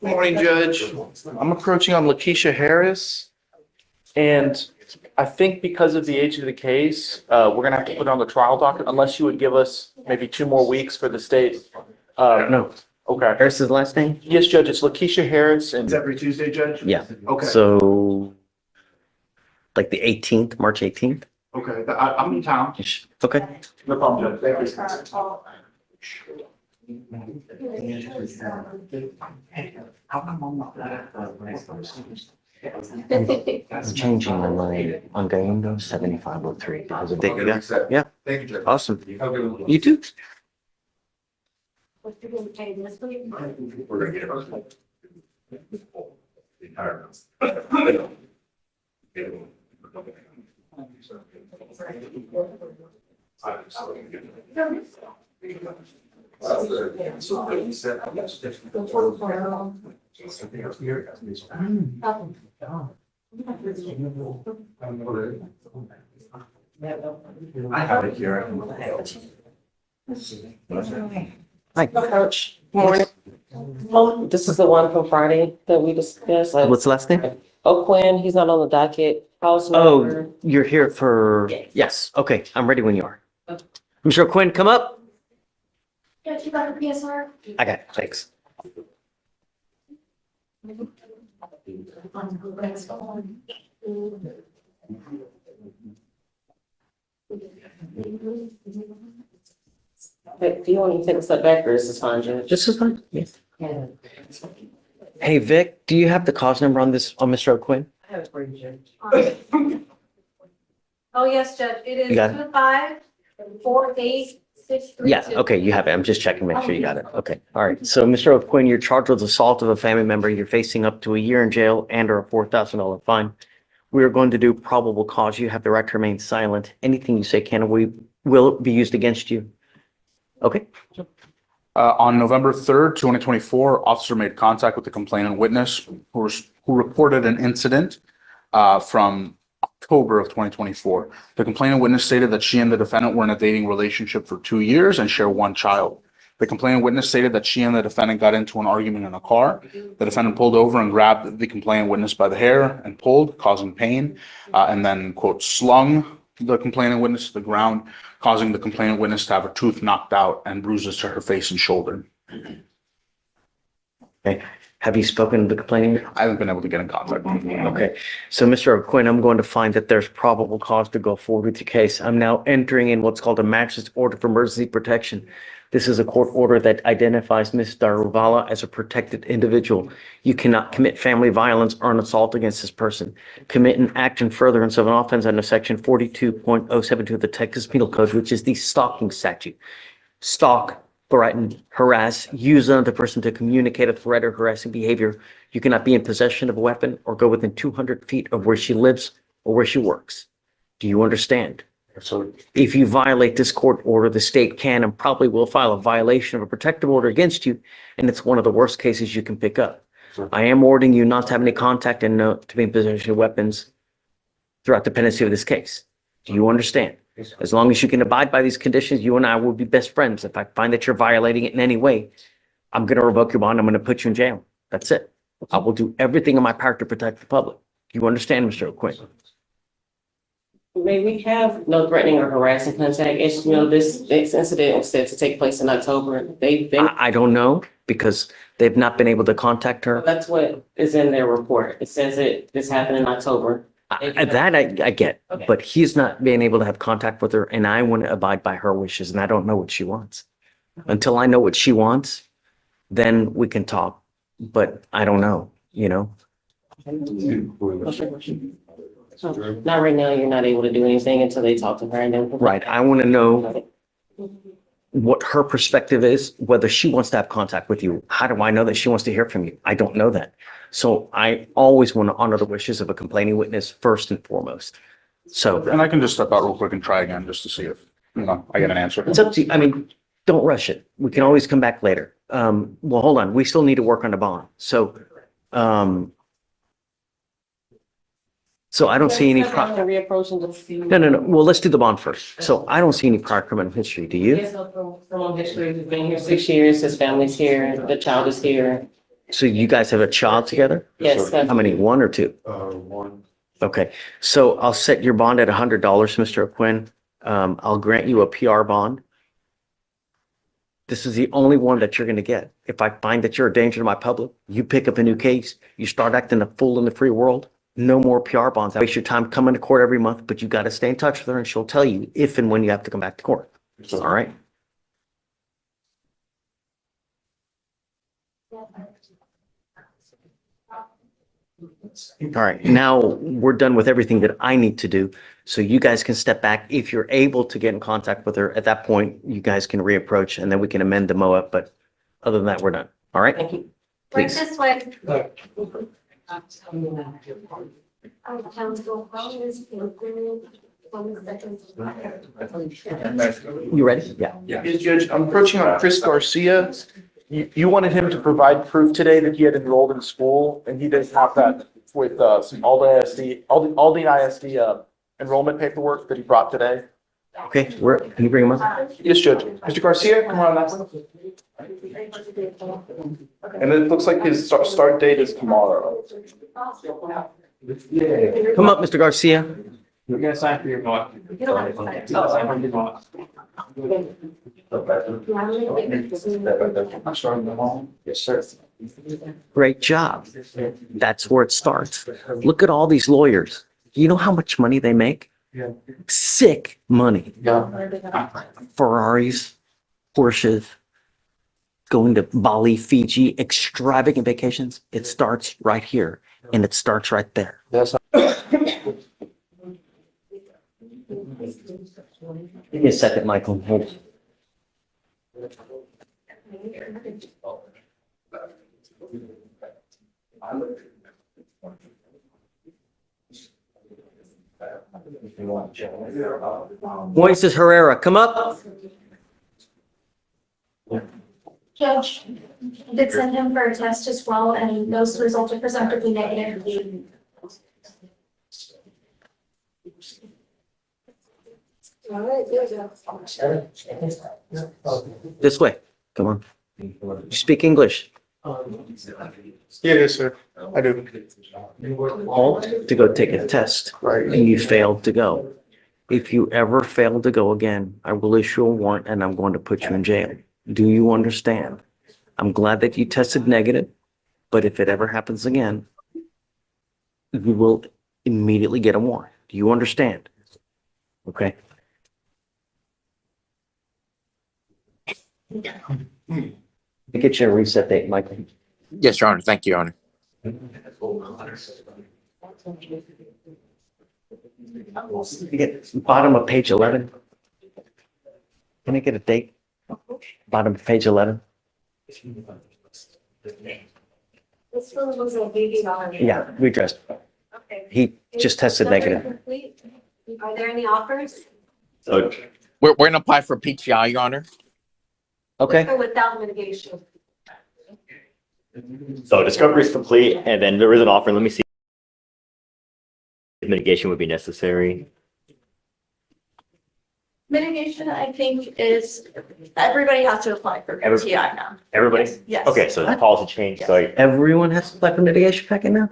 morning, Judge. I'm approaching on Lakeisha Harris. And I think because of the age of the case, we're gonna have to put it on the trial docket unless you would give us maybe 2 more weeks for the state. No. Okay. Harris's last name? Yes, Judge, it's Lakeisha Harris and. It's every Tuesday, Judge? Yeah. Okay. So like the 18th, March 18th? Okay, I'm in town. Okay. No problem, Judge. Thank you. How come I'm not I'm changing my mind on Gaindo 7503 because of data. Yeah. Thank you, Judge. Awesome. Have a good one. You too. What you're gonna pay this week? We're gonna get it. The entire. I have it here. Hi. Coach, morning. This is the one from Friday that we discussed. What's the last name? O'Quinn, he's not on the docket. House Oh, number. you're here for, yes, okay, I'm ready when you are. Mr. Quinn, come up. Yeah, you got the PSR? I got it, thanks. If you want to take a step back, or is this fine, Judge? This is fine, yes. Hey, Vic, do you have the cause number on this, on Mr. O'Quinn? I have it for you, Judge. Oh, yes, Judge, it is You got it? 254863. Yeah, okay, you have it. I'm just checking, make sure you got it. Okay, all right. So, Mr. O'Quinn, you're charged with assault of a family member. You're facing up to a year in jail and or a $4,000 fine. We are going to do probable cause. You have the right to remain silent. Anything you say can or will be used against you. Okay, On November 3rd, 2024, officer made contact with the complainant witness who reported an incident from October of 2024. The complainant witness stated that she and the defendant were in a dating relationship for 2 years and share one child. The complainant witness stated that she and the defendant got into an argument in a car. The defendant pulled over and grabbed the complainant witness by the hair and pulled, causing pain, and then, quote, slung the complainant witness to the ground, causing the complainant witness to have a tooth knocked out and bruises to her face and shoulder. okay. Have you spoken to the complainant? I haven't been able to get in contact with her. Okay, so Mr. O'Quinn, I'm going to find that there's probable cause to go forward with your case. I'm now entering in what's called a magistrate's order for emergency protection. This is a court order that identifies Ms. Daruvala as a protected individual. You cannot commit family violence or an assault against this person. Commit an act in furtherance of an offense under section 42.072 of the Texas Penal Code, which is the stalking statute. Stalk, threaten, harass, use another person to communicate a threat or harassing behavior. You cannot be in possession of a weapon or go within 200 feet of where she lives or where she works. Do you understand? So If you violate this court order, the state can and probably will file a violation of a protective order against you, and it's one of the worst cases you can pick up. Sure. I am ordering you not to have any contact and to be in possession of weapons throughout the pendency of this case. Do you understand? As long as you can abide by these conditions, you and I will be best friends. If I find that you're violating it in any way, I'm going to revoke your bond. I'm going to put you in jail. That's it. I will do everything in my power to protect the public. Do you understand, Mr. O'Quinn? May we have no threatening or harassing contact? It's, this incident was said to take place in October. They've been, I don't know because they've not been able to contact her. that's what is in their report. It says this happened in October. That I get, Okay. but he's not being able to have contact with her and I want to abide by her wishes and I don't know what she wants. Until I know what she wants, then we can talk, but I don't know, you know? So, not right now, you're not able to do anything until they talk to her and then. Right, I want to know what her perspective is, whether she wants to have contact with you. How do I know that she wants to hear from you? I don't know that. So I always want to honor the wishes of a complaining witness first and foremost. So And I can just step out real quick and try again just to see if, I get an answer. it's up to you. I mean, don't rush it. We can always come back later. Well, hold on. We still need to work on the bond. So I don't see any. No. Well, let's do the bond first. So I don't see any prior criminal history. Do you? Yes, criminal history. He's been here 6 years. His family's here. The child is here. So you guys have a child together? Yes. How many? One or two? One. Okay. So I'll set your bond at $100, Mr. O'Quinn. I'll grant you a PR bond. This is the only one that you're going to get. If I find that you're a danger to my public, you pick up a new case, you start acting a fool in the free world, no more PR bonds. I waste your time coming to court every month, but you got to stay in touch with her and she'll tell you if and when you have to come back to court. All right. All right. Now we're done with everything that I need to do. So you guys can step back. If you're able to get in contact with her at that point, you guys can reapproach and then we can amend the MOA. But Other than that, we're done. All right? Right Please. this way. Counsel, how is You ready? Yeah. Yes, Judge, I'm approaching on Chris Garcia. You wanted him to provide proof today that he had enrolled in school, and he didn't have that with some Aldine ISD enrollment paperwork that he brought today. Okay, can you bring him up? Yes, Judge. Mr. Garcia, come on up. And it looks like his start date is tomorrow. Come up, Mr. Garcia. You're gonna sign for your boss. I'm starting them all. Yes, sir. Great job. That's where it starts. Look at all these lawyers. You know how much money they make? Yeah. Sick money. Yeah. Ferraris, Porsches, going to Bali, Fiji, extravagant vacations. It starts right here and it starts right there. Yes. Give me a second, Michael. Hold. Moises Herrera, come up. Judge did send him for a test as well, and those results are presumptively negative. This way. Come on. You speak English. Yes, sir. I do. All to go take a test, Right. and you failed to go. If you ever fail to go again, I will issue a warrant and I'm going to put you in jail. Do you understand? I'm glad that you tested negative, but if it ever happens again, you will immediately get a warrant. Do you understand? Okay. Get your reset date, Michael. Yes, Your Honor. Thank you, Your Honor. You get bottom of page 11. Can I get a date? Bottom of page 11. This one was a baby on. Yeah, we addressed. Okay. He just tested negative. Are there any offers? So We're going to apply for PTI, Your Honor. Okay. Or without mitigation? So discovery is complete, and then there is an offer. Let me see if mitigation would be necessary. Mitigation, I think, is everybody has to apply for PTI now. Everybody? Yes. Okay, so the policy changed, so Everyone has to apply for mitigation packet now?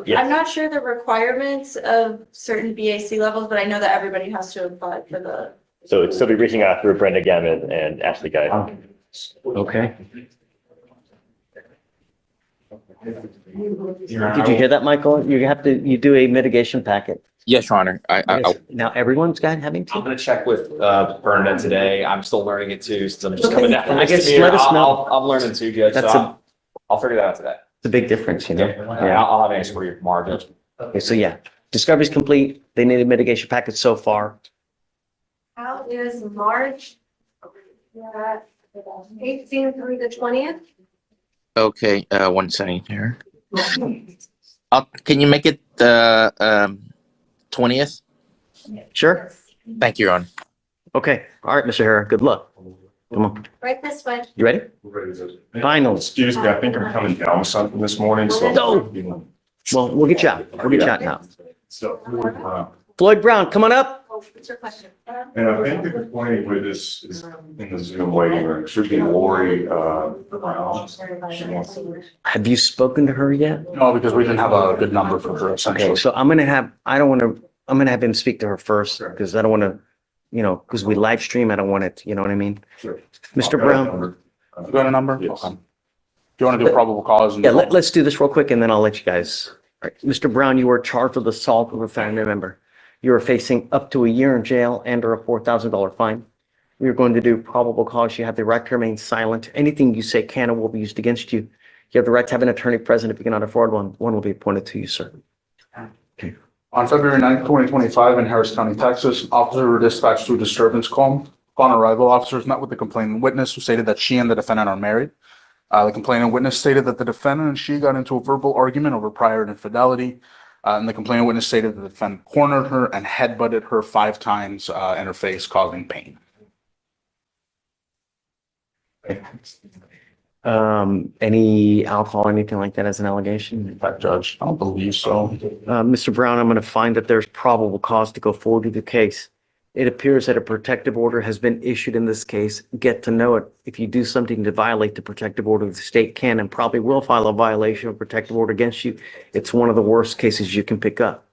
Yes. I'm not sure the requirements of certain BAC levels, but I know that everybody has to apply for the. so it's still be reaching out through Brenda Gammon and Ashley Guy. Okay. Did you hear that, Michael? You do a mitigation packet. Yes, Your Honor. Now everyone's having to? I'm gonna check with Brenda today. I'm still learning it too, since I'm just coming down. I guess let us know. I'm learning too, Judge. That's So I'll figure that out today. It's a big difference, you know? Yeah, I'll have an answer for you tomorrow, Judge. Okay, so yeah, discovery's complete. They need a mitigation packet so far. How is March 18th through the 20th? Okay, 1 second here. Can you make it the 20th? Sure. Thank you, Your Honor. Okay. All right, Mr. Herrera, good luck. Come on. Right this way. You ready? Finals. Excuse me, I think I'm coming down with something this morning, so. No. Well, we'll get you out. We'll get you out now. So, Floyd Brown, come on up. What's your question? and I think that the point with this is in the Zoom waiting room, should be Lori, Brown. She wants to. Have you spoken to her yet? No, because we didn't have a good number for her Okay, essentially. so I'm gonna have him speak to her first, because I don't wanna, because we live stream, I don't want it, you know what I mean? Sure. Mr. Brown? You got a number? Yes. Okay. Do you want to do probable cause? and- Yeah, let's do this real quick and then I'll let you guys. All right, Mr. Brown, you were charged with assault of a family member. You are facing up to a year in jail and or a $4,000 fine. We are going to do probable cause. You have the right to remain silent. Anything you say can or will be used against you. You have the right to have an attorney present. If you cannot afford one, one will be appointed to you, sir. Okay. On February 9th, 2025, in Harris County, Texas, officers were dispatched to a disturbance call. Upon arrival, officers met with the complaining witness who stated that she and the defendant are married. The complaining witness stated that the defendant and she got into a verbal argument over prior infidelity. And the complaining witness stated that the defendant cornered her and headbutted her 5 times in her face, causing pain. Any alcohol, anything like that as an allegation? Judge, I don't believe so. Mr. Brown, I'm going to find that there's probable cause to go forward with the case. It appears that a protective order has been issued in this case. Get to know it. If you do something to violate the protective order, the state can and probably will file a violation of protective order against you. It's one of the worst cases you can pick up.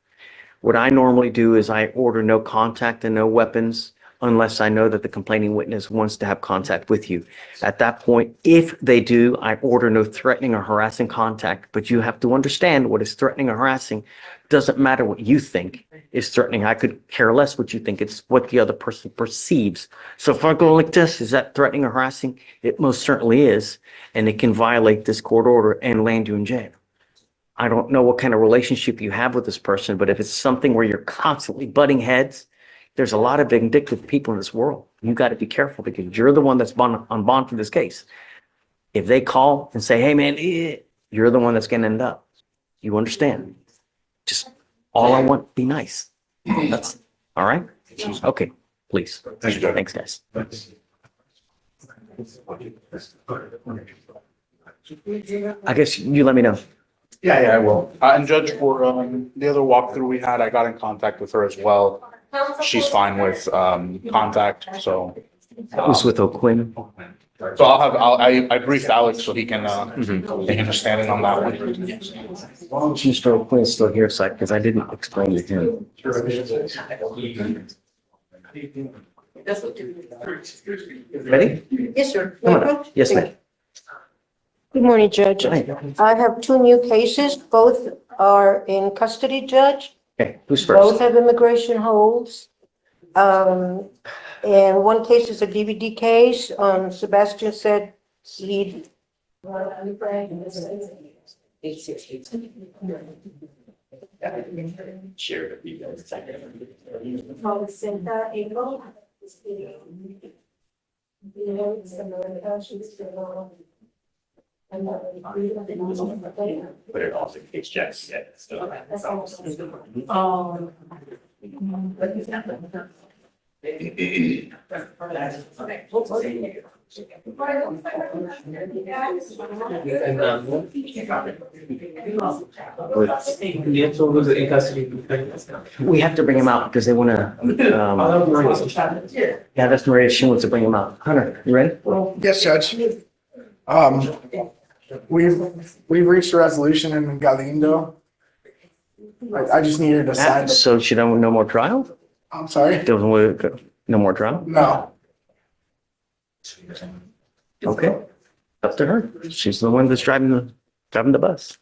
What I normally do is I order no contact and no weapons unless I know that the complaining witness wants to have contact with you. At that point, if they do, I order no threatening or harassing contact, but you have to understand what is threatening or harassing. Doesn't matter what you think is threatening. I could care less what you think. It's what the other person perceives. So if I go like this, is that threatening or harassing? It most certainly is. And it can violate this court order and land you in jail. I don't know what kind of relationship you have with this person, but if it's something where you're constantly butting heads, there's a lot of vindictive people in this world. You got to be careful because you're the one that's on bond for this case. If they call and say, hey man, you're the one that's going to end up. You understand? Just all I want, be nice. That's all right. Okay, please. Thank you, Judge. Thanks, guys. I guess you let me know. Yeah, I will. And Judge, for the other walkthrough we had, I got in contact with her as well. She's fine with contact, so. That was with O'Quinn. So I briefed Alex so he can make understanding on that one. Why don't you Mr. O'Quinn's still here, sir, because I didn't explain to him. Ready? Yes, sir. Come on up. Yes, ma'am. Good morning, Judge. I have 2 new cases. Both are in custody, Judge. Okay, who's Both first? have immigration holds. And one case is a DVD case. Sebastian said he. Share with you guys. Put it off in case Jack's yet. We have to bring him out because they want to. Yeah, that's Maria. She wants to bring him out. Hunter, you ready? Yes, Judge. We've reached a resolution in Galindo. I just needed to sign. So she don't no more trial? I'm sorry? Doesn't want to- no more trial? No. Okay, up to her. She's the one that's driving the bus.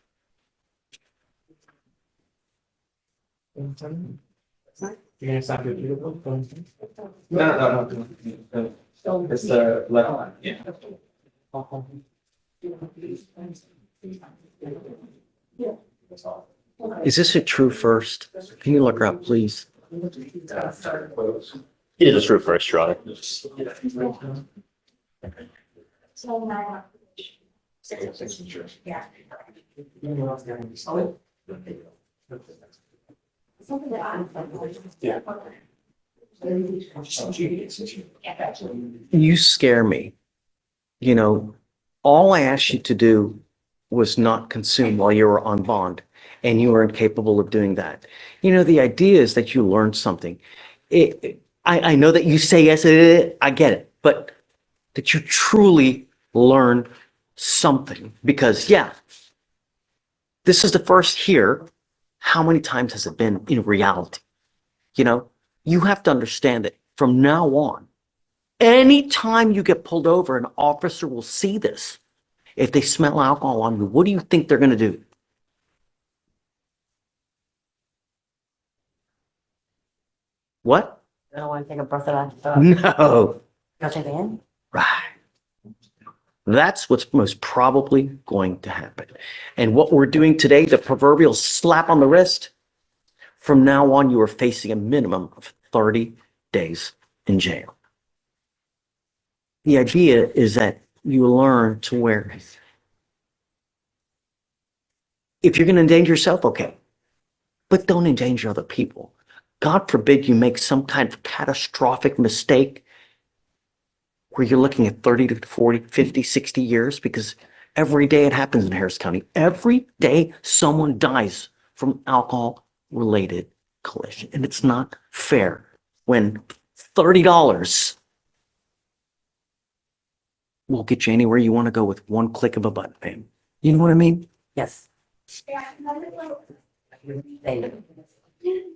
No. It's the left. Yeah. Is this a true first? Can you look her up, please? It is a true first, Your Honor. You scare me. You know, all I asked you to do was not consume while you were on bond, and you were incapable of doing that. You know, the idea is that you learn something. I know that you say yes, I get it, but that you truly learn something. Because, yeah, this is the first here. How many times has it been in reality? You know, you have to understand that from now on, anytime you get pulled over, an officer will see this. If they smell alcohol on you, what do you think they're going to do? What? I don't want to take a breath of that. No. Go take it in. Right. That's what's most probably going to happen. And what we're doing today, the proverbial slap on the wrist, from now on, you are facing a minimum of 30 days in jail. The idea is that you learn to where If you're going to endanger yourself, okay. But don't endanger other people. God forbid you make some kind of catastrophic mistake where you're looking at 30 to 40, 50, 60 years, because every day it happens in Harris County. Every day someone dies from alcohol-related collision. And it's not fair when $30 will get you anywhere you want to go with one click of a button, man. You know what I mean? Yes.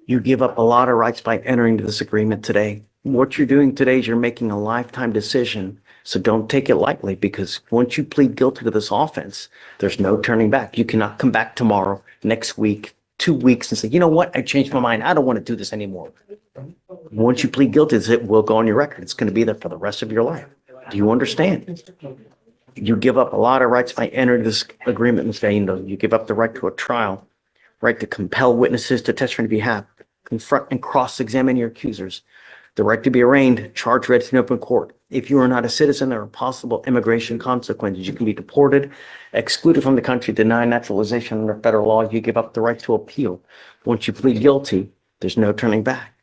You give up a lot of rights by entering into this agreement today. What you're doing today is you're making a lifetime decision. So don't take it lightly, because once you plead guilty to this offense, there's no turning back. You cannot come back tomorrow, next week, 2 weeks and say, you know what? I changed my mind. I don't want to do this anymore. Once you plead guilty, it will go on your record. It's going to be there for the rest of your life. Do you understand? You give up a lot of rights by entering this agreement, Ms. Galindo. You give up the right to a trial, right to compel witnesses to testify on your behalf, confront and cross-examine your accusers, the right to be arraigned, charged, read in open court. If you are not a citizen, there are possible immigration consequences. You can be deported, excluded from the country, denied naturalization under federal law. You give up the right to appeal. Once you plead guilty, there's no turning back.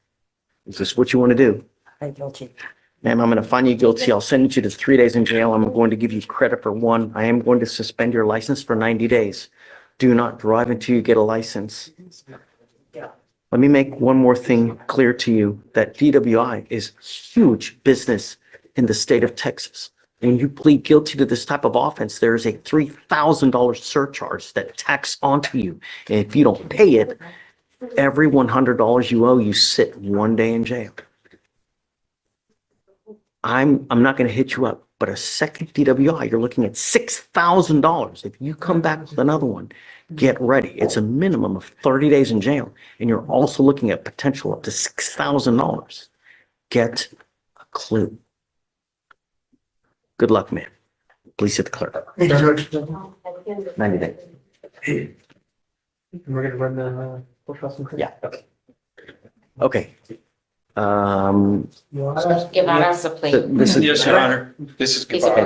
Is this what you want to do? I'm guilty. Ma'am, I'm going to find you guilty. I'll send you to 3 days in jail. I'm going to give you credit for 1. I am going to suspend your license for 90 days. Do not drive until you get a license. Let me make one more thing clear to you, that DWI is huge business in the state of Texas. When you plead guilty to this type of offense, there is a $3,000 surcharge that tax onto you. And if you don't pay it, every $100 you owe, you sit 1 day in jail. I'm not going to hit you up, but a second DWI, you're looking at $6,000. If you come back with another one, get ready. It's a minimum of 30 days in jail, and you're also looking at potential up to $6,000. Get a clue. Good luck, man. Please hit the clerk. 90 days. We're gonna run the courthouse. Yeah. Okay. Guevara's a plea. This is, Yes, Your Honor. This is Guevara.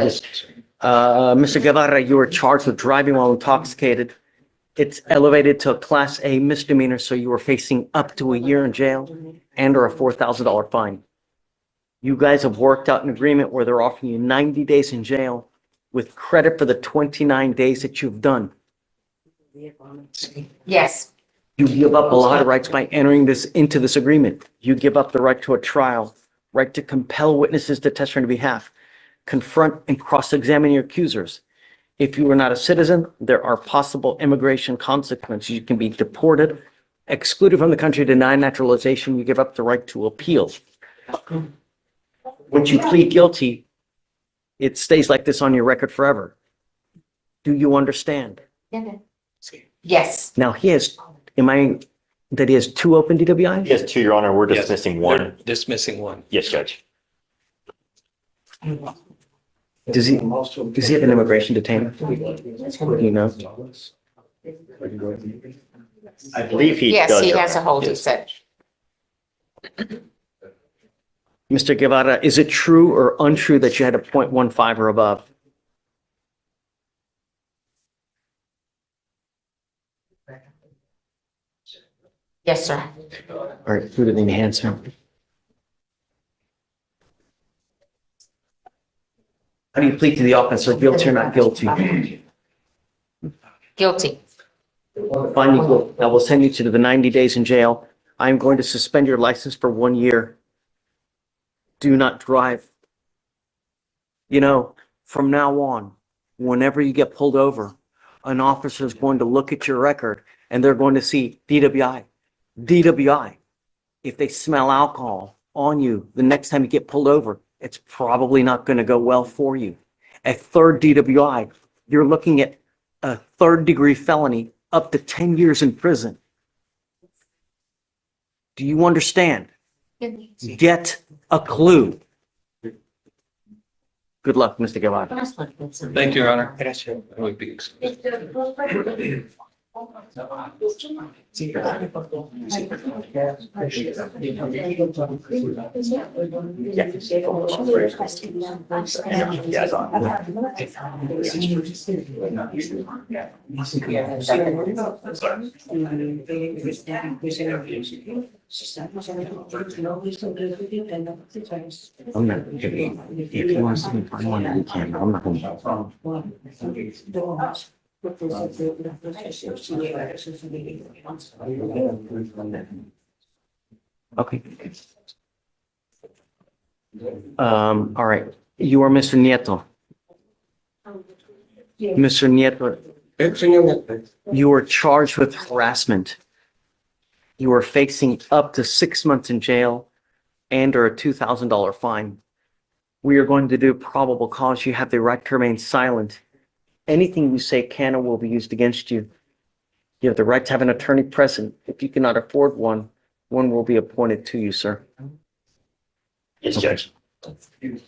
Mr. Guevara, you were charged with driving while intoxicated. It's elevated to a Class A misdemeanor, so you were facing up to a year in jail and or a $4,000 fine. You guys have worked out an agreement where they're offering you 90 days in jail with credit for the 29 days that you've done. Yes. You give up a lot of rights by entering into this agreement. You give up the right to a trial, right to compel witnesses to testify on your behalf, confront and cross-examine your accusers. If you are not a citizen, there are possible immigration consequences. You can be deported, excluded from the country, denied naturalization. You give up the right to appeal. Once you plead guilty, it stays like this on your record forever. Do you understand? Yes. Now he has, that he has 2 open DWIs? Yes, to Your Honor, we're dismissing 1. Dismissing 1. Yes, Judge. Does he have an immigration detainer? You know? I believe he Yes, does. he Your has a Honor. holding set. Mr. Guevara, is it true or untrue that you had a .15 or above? Yes, sir. All right, who did the enhancer? How do you plead to the offense, or guilty or not guilty? Guilty. Fine, you guilty. I will send you to the 90 days in jail. I'm going to suspend your license for 1 year. Do not drive. You know, from now on, whenever you get pulled over, an officer is going to look at your record and they're going to see DWI. DWI. If they smell alcohol on you, the next time you get pulled over, it's probably not going to go well for you. A third DWI, you're looking at a 3rd-degree felony, up to 10 years in prison. Do you understand? Get a clue. Good luck, Mr. Guevara. Thank you, Your Honor. I'm not giving, if he wants to be part one, he can, but I'm not gonna. Okay. All right, you are Mr. Nieto. Mr. Nieto, you are charged with harassment. You are facing up to 6 months in jail and or a $2,000 fine. We are going to do probable cause. You have the right to remain silent. Anything you say can or will be used against you. You have the right to have an attorney present. If you cannot afford one, one will be appointed to you, sir. Yes, Judge.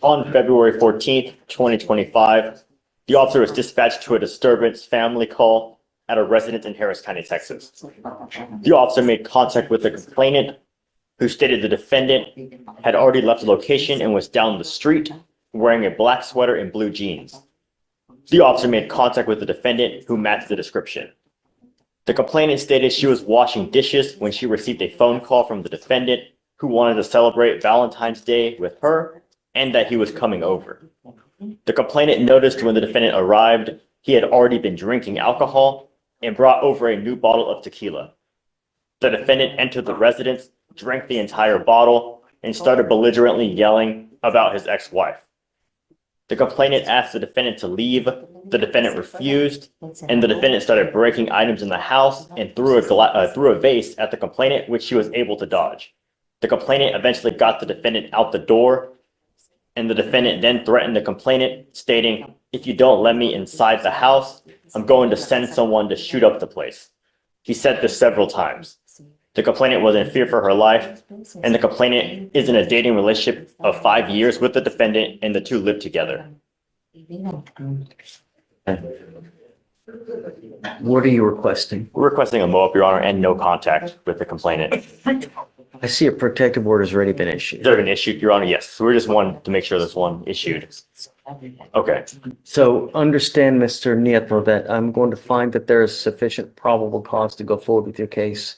On February 14th, 2025, the officer was dispatched to a disturbance family call at a residence in Harris County, Texas. The officer made contact with the complainant, who stated the defendant had already left the location and was down the street wearing a black sweater and blue jeans. The officer made contact with the defendant, who matched the description. The complainant stated she was washing dishes when she received a phone call from the defendant, who wanted to celebrate Valentine's Day with her and that he was coming over. The complainant noticed when the defendant arrived, he had already been drinking alcohol and brought over a new bottle of tequila. The defendant entered the residence, drank the entire bottle, and started belligerently yelling about his ex-wife. The complainant asked the defendant to leave. The defendant refused, and the defendant started breaking items in the house and threw a vase at the complainant, which she was able to dodge. The complainant eventually got the defendant out the door, and the defendant then threatened the complainant, stating, "If you don't let me inside the house, I'm going to send someone to shoot up the place." He said this several times. The complainant was in fear for her life, and the complainant is in a dating relationship of 5 years with the defendant, and the two live together. What are you requesting? We're requesting a mow-up, Your Honor, and no contact with the complainant. I see a protective order has already been issued. Has already been issued, Your Honor? Yes. So we're just wanting to make sure there's one issued. Okay. So understand, Mr. Nieto, that I'm going to find that there is sufficient probable cause to go forward with your case.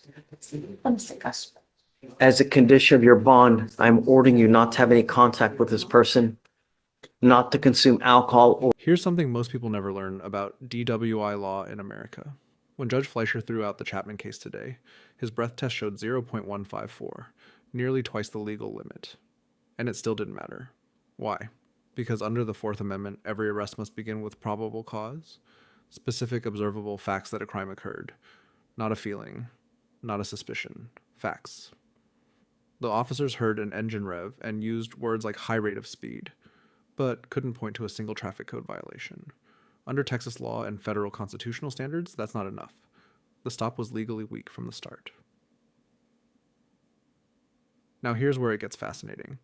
As a condition of your bond, I'm ordering you not to have any contact with this person, not to consume alcohol or. Here's something most people never learn about DWI law in America. When Judge Fleischer threw out the Chapman case today, his breath test showed 0.154, nearly twice the legal limit. And it still didn't matter. Why? Because under the Fourth Amendment, every arrest must begin with probable cause, specific observable facts that a crime occurred, not a feeling, not a suspicion, facts. The officers heard an engine rev and used words like high rate of speed, but couldn't point to a single traffic code violation. Under Texas law and federal constitutional standards, that's not enough. The stop was legally weak from the start. Now here's where it gets fascinating.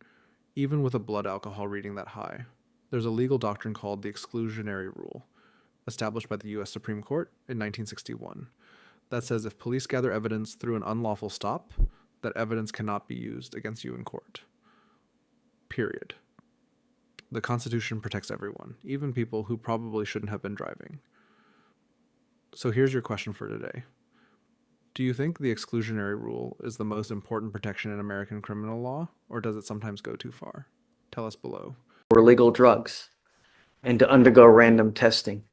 Even with a blood alcohol reading that high, there's a legal doctrine called the exclusionary rule, established by the U.S. Supreme Court in 1961, that says if police gather evidence through an unlawful stop, that evidence cannot be used against you in court. Period. The Constitution protects everyone, even people who probably shouldn't have been driving. So here's your question for today. Do you think the exclusionary rule is the most important protection in American criminal law, or does it sometimes go too far? Tell us below. Or illegal drugs, and to undergo random testing.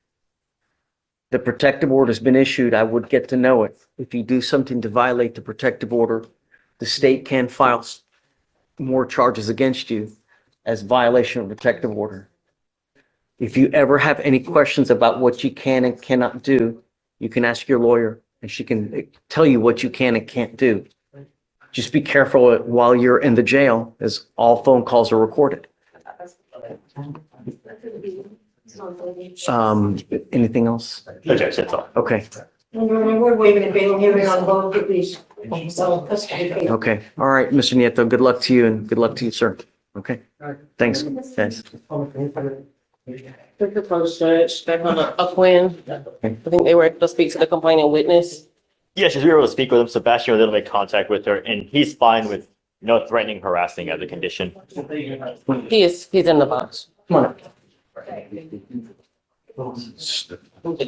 The protective order has been issued. I would get to know it. If you do something to violate the protective order, the state can file more charges against you as violation of protective order. If you ever have any questions about what you can and cannot do, you can ask your lawyer and she can tell you what you can and can't do. Just be careful while you're in the jail, as all phone calls are recorded. Anything else? Okay, that's all. Okay. We're waiving a bail hearing on both of these. Okay. All right, Mr. Nieto, good luck to you and good luck to you, sir. Okay. Thanks, guys. The proposed judge, back on a Quinn. I think they were able to speak to the complaining witness. Yeah, we were able to speak with him. Sebastian was able to make contact with her, and he's fine with no threatening, harassing as a condition. He's in the box. Come on. So, And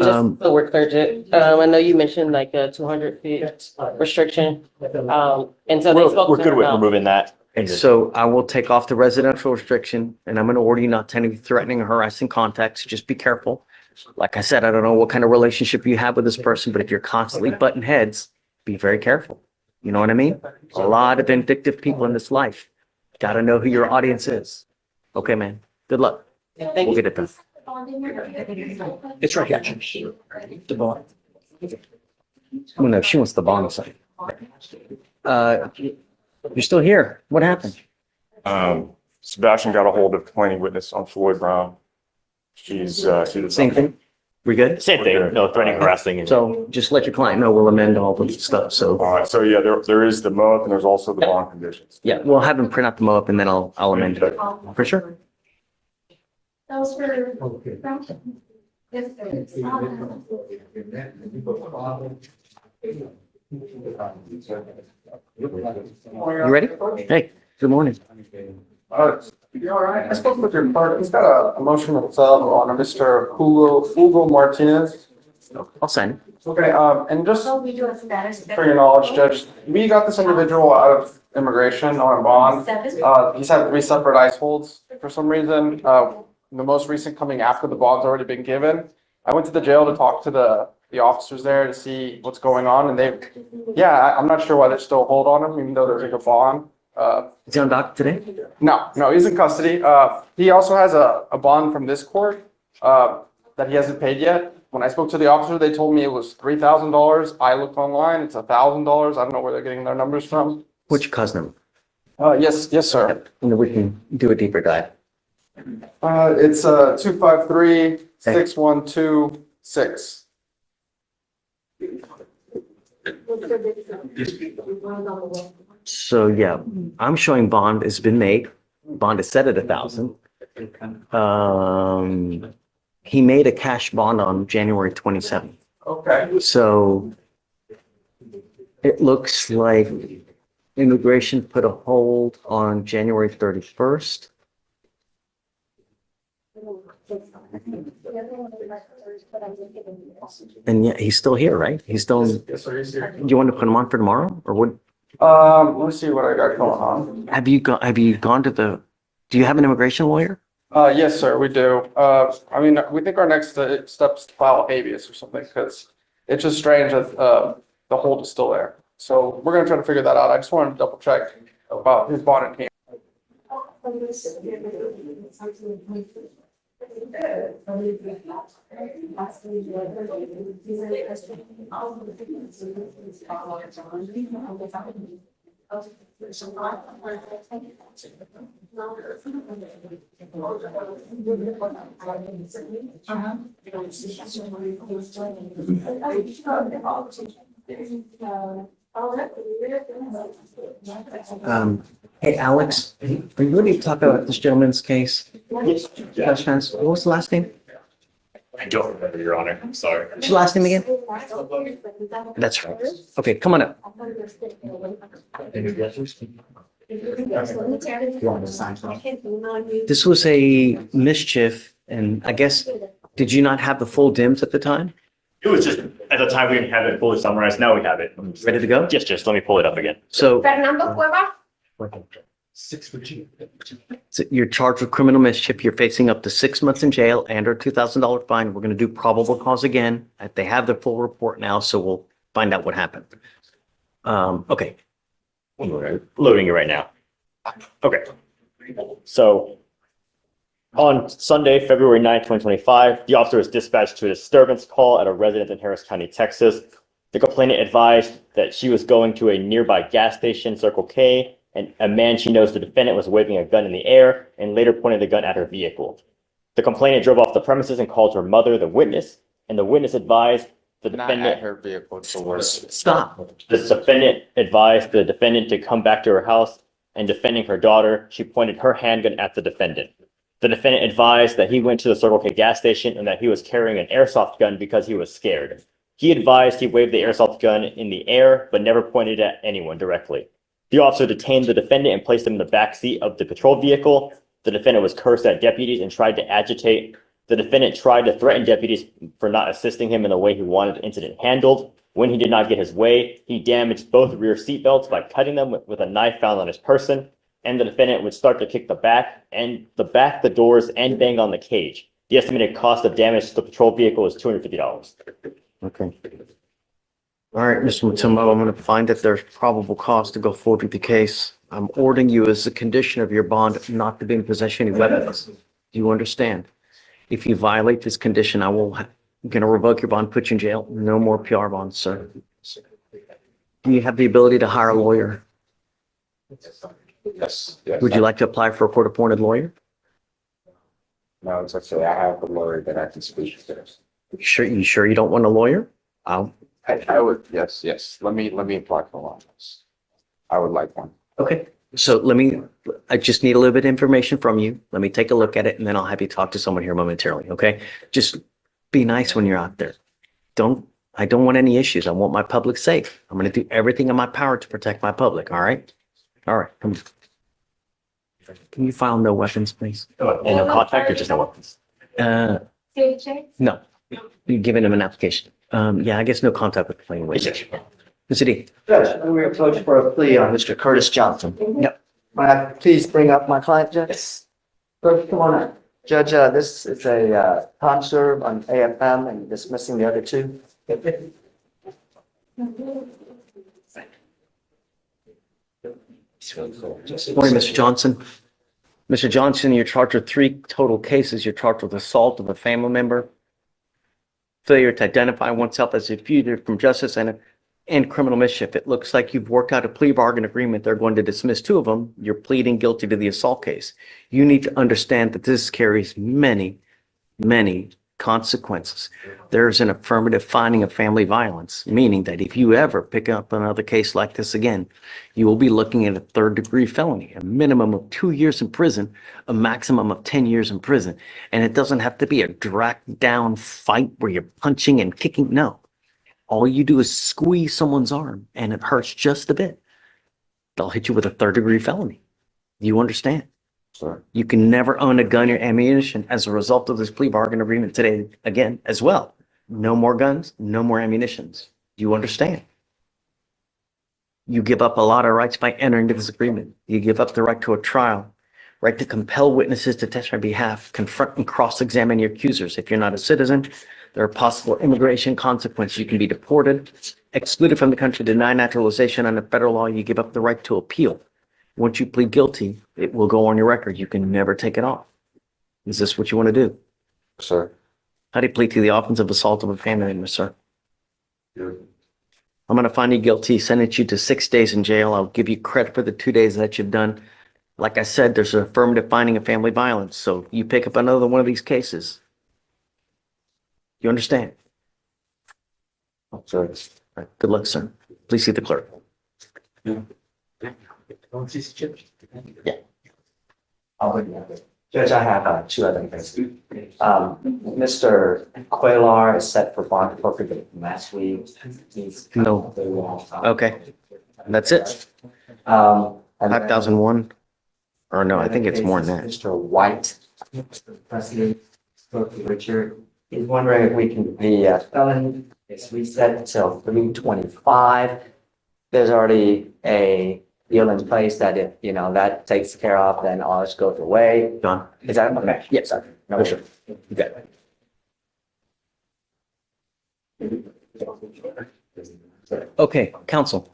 just so we're clear, I know you mentioned like a 200 feet restriction. And so they spoke We're to good her with about- removing that. and so I will take off the residential restriction and I'm going to order you not to any threatening or harassing contacts. Just be careful. Like I said, I don't know what kind of relationship you have with this person, but if you're constantly butting heads, be very careful. You know what I mean? A lot of vindictive people in this life. Got to know who your audience is. Okay, man. Good luck. We'll get it done. It's right here. The bond. Oh, no, she wants the bond side. You're still here. What happened? Sebastian got a hold of complaining witness on Floyd Brown. She's Same thing? We good? Same thing, no threatening, harassing. And So just let your client know we'll amend all the stuff. So, all right, so yeah, there is the MOAB and there's also the bond conditions. yeah, we'll have him print out the MOAB and then I'll amend it. For sure. Those were. Yes, You ready? Hey, good morning. I spoke with your partner. He's got a motion of sale on a Mr. Hugo Martinez. I'll sign it. Okay, and just So we do a status. for your knowledge, Judge, we got this individual out of immigration on a bond. He's had 3 separate ICE holds for some reason. The most recent coming after the bond's already been given. I went to the jail to talk to the officers there to see what's going on, and I'm not sure why there's still a hold on him, even though there's like a bond. Is he on dock today? No, he's in custody. He also has a bond from this court that he hasn't paid yet. When I spoke to the officer, they told me it was $3,000. I looked online, it's $1,000. I don't know where they're getting their numbers from. Which cousin? Yes, sir. And then we can do a deeper dive. It's 253-6126. So yeah, I'm showing bond has been made. Bond is set at 1,000. He made a cash bond on January 27th. Okay. So it looks like immigration put a hold on January 31st. And yet he's still here, right? He's still, Yes, sir, he's here. do you want to put him on for tomorrow or what? Let me see what I got going on. Have you gone to do you have an immigration lawyer? Yes, sir, we do. I mean, we think our next step is to file habeas or something, because it's just strange that, the hold is still there. So we're gonna try to figure that out. I just wanted to double check about his bond in hand. Hey, Alex, are you ready to talk about this gentleman's case? Yes. Flash Files. What was the last name? I don't remember, Your Honor. I'm sorry. What's your last name again? That's right. Okay, come on up. This was a mischief, and I guess, did you not have the full DIMS at the time? It was just, at the time, we didn't have it fully summarized. Now we have it. Ready to go? Yes, just let me pull it up again. So Fernando Cueva? so you're charged with criminal mischief. You're facing up to 6 months in jail and or $2,000 fine. We're going to do probable cause again. They have the full report now, so we'll find out what happened. Okay. Loading it right now. Okay. So on Sunday, February 9th, 2025, the officer was dispatched to a disturbance call at a residence in Harris County, Texas. The complainant advised that she was going to a nearby gas station, Circle K, and a man she knows, the defendant, was waving a gun in the air and later pointed the gun at her vehicle. The complainant drove off the premises and called her mother, the witness, and the witness advised the defendant. Not at her vehicle, it's the word. Stop. The defendant advised the defendant to come back to her house, and defending her daughter, she pointed her handgun at the defendant. The defendant advised that he went to the Circle K gas station and that he was carrying an airsoft gun because he was scared. He advised he waved the airsoft gun in the air, but never pointed at anyone directly. The officer detained the defendant and placed him in the back seat of the patrol vehicle. The defendant was cursed at deputies and tried to agitate. The defendant tried to threaten deputies for not assisting him in the way he wanted the incident handled. When he did not get his way, he damaged both rear seatbelts by cutting them with a knife found on his person. And the defendant would start to kick the doors, and bang on the cage. The estimated cost of damage to the patrol vehicle is $250. Okay. All right, Mr. Matumbo, I'm going to find that there's probable cause to go forward with the case. I'm ordering you as a condition of your bond not to be in possession of any weapons. Do you understand? If you violate this condition, I'm going to revoke your bond, put you in jail. No more PR bonds, sir. Do you have the ability to hire a lawyer? Yes. Would you like to apply for a court-appointed lawyer? No, it's actually, I have a lawyer that I can speak to. You sure you don't want a lawyer? I would, yes. Let me apply for one. I would like one. Okay, so I just need a little bit of information from you. Let me take a look at it, and then I'll have you talk to someone here momentarily, okay? Just be nice when you're out there. I don't want any issues. I want my public safe. I'm going to do everything in my power to protect my public, all right? All right, come on. Can you file no weapons, please? And no contact or just no weapons? No. You're giving him an application. Yeah, I guess no contact with the plain witness. Mr. D. Judge, we approach for a plea on Mr. Curtis Johnson. Yep. Might I please bring up my client, Judge? Yes. Come on up. Judge, this is a time served on AFM and dismissing the other two. Morning, Mr. Johnson. Mr. Johnson, you're charged with 3 total cases. You're charged with assault of a family member, failure to identify oneself as a fugitive from justice, and criminal mischief. It looks like you've worked out a plea bargain agreement. They're going to dismiss 2 of them. You're pleading guilty to the assault case. You need to understand that this carries many, many consequences. There's an affirmative finding of family violence, meaning that if you ever pick up another case like this again, you will be looking at a 3rd-degree felony, a minimum of 2 years in prison, a maximum of 10 years in prison. And it doesn't have to be a dragged down fight where you're punching and kicking. No. All you do is squeeze someone's arm and it hurts just a bit. They'll hit you with a 3rd-degree felony. You understand? Sure. You can never own a gun or ammunition as a result of this plea bargain agreement today again as well. No more guns, no more ammunitions. You understand? You give up a lot of rights by entering into this agreement. You give up the right to a trial, right to compel witnesses to testify on behalf, confront and cross-examine your accusers. If you're not a citizen, there are possible immigration consequences. You can be deported, excluded from the country, denied naturalization under federal law. You give up the right to appeal. Once you plead guilty, it will go on your record. You can never take it off. Is this what you want to do? Sir. How do you plead to the offense of assault of a family member, sir? Yeah. I'm going to find you guilty, sentence you to 6 days in jail. I'll give you credit for the 2 days that you've done. Like I said, there's an affirmative finding of family violence. So you pick up another one of these cases. You understand? Sir. All right. Good luck, sir. Please see the clerk. Yeah. Yeah. Judge, I have 2 other cases. Mr. Quaylar is set for bond forfeit last week. No. Okay. That's it. 5,001. Or no, I think it's more than that. Mr. White, Mr. President, Richard, is wondering if we can, the felon is reset until 3/25. There's already a deal in place that if, that takes care of, then all this goes away. John? Is that okay? Yes, sir. No, for sure. You got it. Okay, counsel.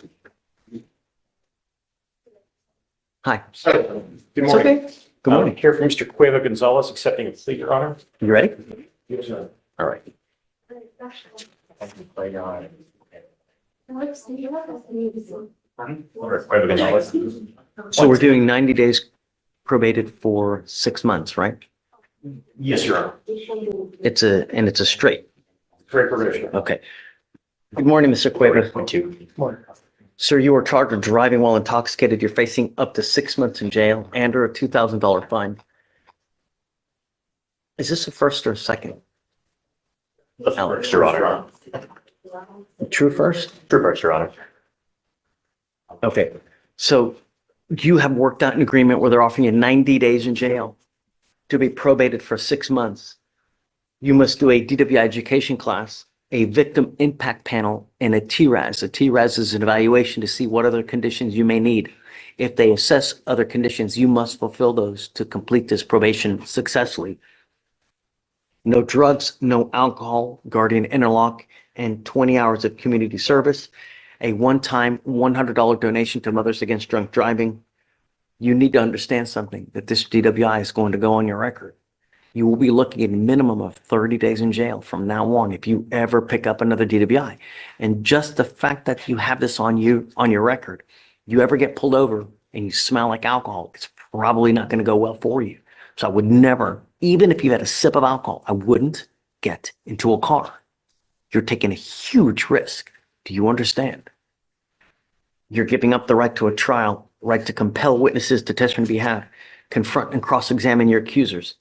Hi. Good It's morning. okay. Good morning. Here for Mr. Cueva Gonzalez, accepting a plea, Your Honor. You ready? Yes, sir. All right. Cueva Gonzalez. So we're doing 90 days probated for 6 months, right? Yes, Your Honor. It's a straight. Correct probation. Okay. Good morning, Mr. Cueva. Morning. Sir, you are charged with driving while intoxicated. You're facing up to 6 months in jail and or a $2,000 fine. Is this a first or a second? The first, Your Honor. True first? True first, Your Honor. Okay, so you have worked out an agreement where they're offering you 90 days in jail to be probated for 6 months. You must do a DWI education class, a victim impact panel, and a TRAS. A TRAS is an evaluation to see what other conditions you may need. If they assess other conditions, you must fulfill those to complete this probation successfully. No drugs, no alcohol, guardian interlock, and 20 hours of community service. A one-time $100 donation to Mothers Against Drunk Driving. You need to understand something, that this DWI is going to go on your record. You will be looking at a minimum of 30 days in jail from now on if you ever pick up another DWI. And just the fact that you have this on your record, you ever get pulled over and you smell like alcohol, it's probably not going to go well for you. So I would never, even if you had a sip of alcohol, I wouldn't get into a car. You're taking a huge risk. Do you understand? You're giving up the right to a trial, right to compel witnesses to testify on behalf, confront and cross-examine your accusers.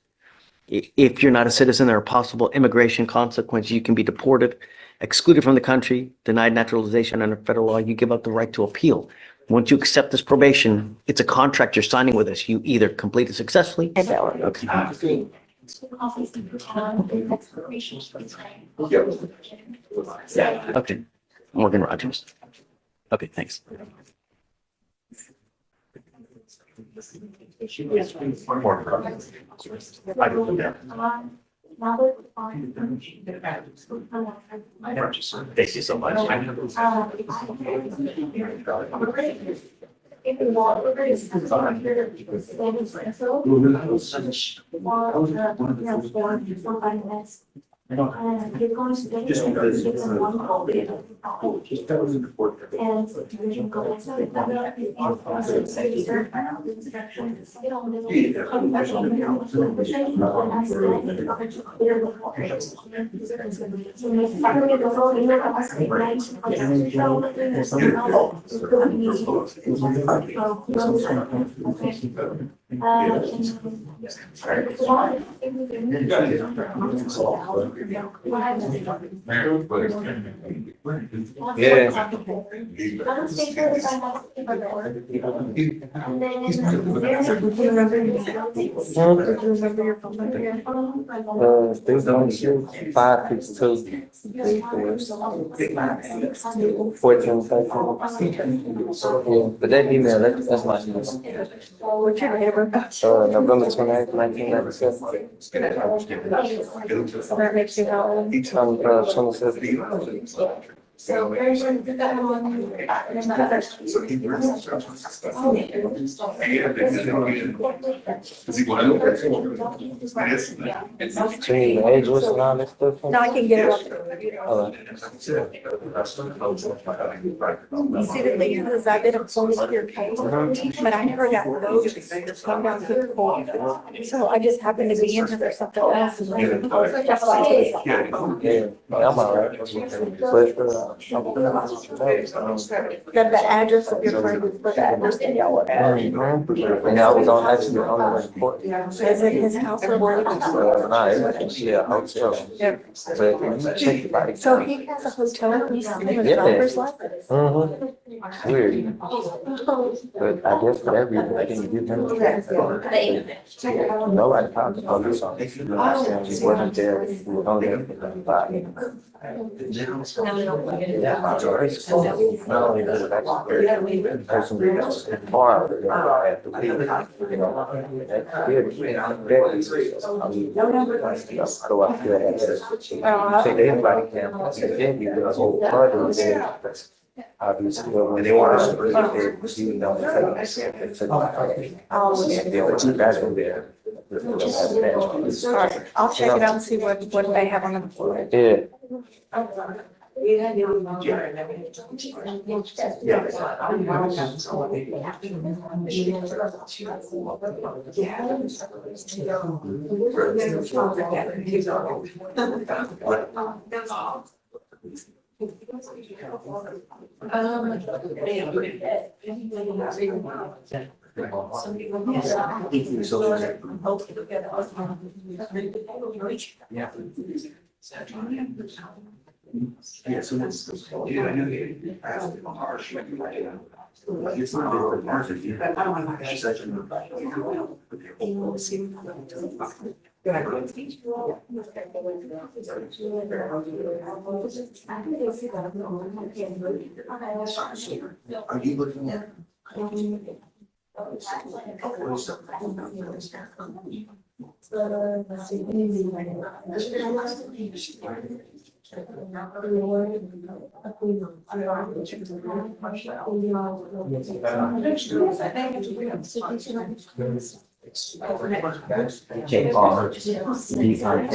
If you're not a citizen, there are possible immigration consequences. You can be deported, excluded from the country, denied naturalization under federal law. You give up the right to appeal. Once you accept this probation, it's a contract you're signing with us. You either complete it successfully. Okay. Okay. Morgan Rogers. Okay, thanks. Thank you so much. You're going to get just because it's one call data. Just that was important. And you go Things don't shoot 552. 14, 13. Yeah, but that email, that's my email. What's your neighbor? November 28th, 1997. That makes you how old? 27. So there's a Change the address and all that stuff. No, I can get it. You see, the thing is, I did a police your case, but I never got noticed to come down to the court. So I just happened to be in here for something else. Just like it. Yeah, I'm all right. That the address of your friend is for the address that y'all were at. And I was on actually on the report. Is it his house or where? Nah, it's actually a hotel. Yeah. But check it out. So he has a hotel and he's in his Yeah. driver's license? Weird. But I guess for that reason, I didn't give him. Nobody called the police on it. You know what I'm saying? He wasn't there. He was only there for like 5 minutes. Not only does it actually the person who's far at the lead, you know, that's good. Go out there and take everybody can, and then you do a whole party there. Obviously, when they want to bring it there, you know, it's there. I'll check it out and see what they have on the board. Yeah. Yeah, so that's, yeah, I know you asked him harsh. It's not for Martha. I don't want to have such an. Are you looking at? Okay, Paul, these are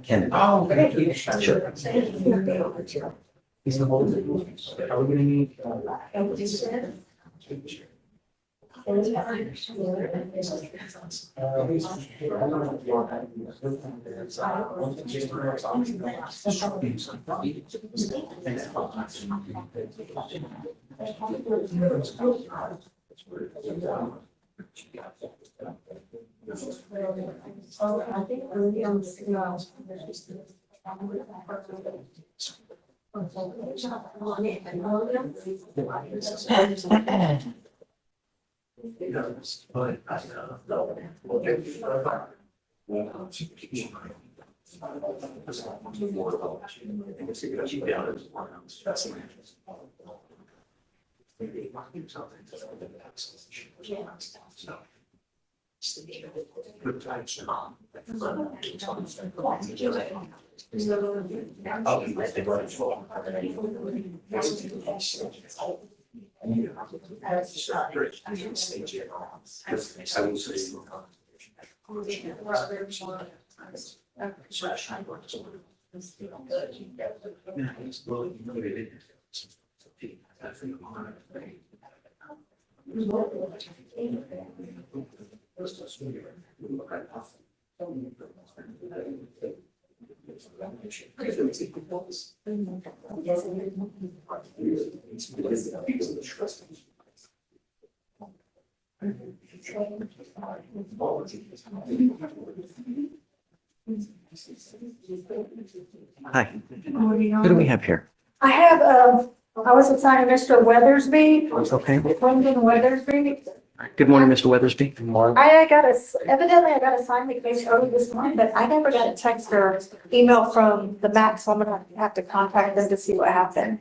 can. Oh, thank you. Sure. Are we gonna need? Hi, who do we have here? I have, I was assigned Mr. Weathersby. Okay. Lyndon Weathersby. Good morning, Mr. Weathersby. I got evidently I got assigned the case early this morning, but I never got a text or email from the MAC, so I'm gonna have to contact them to see what happened.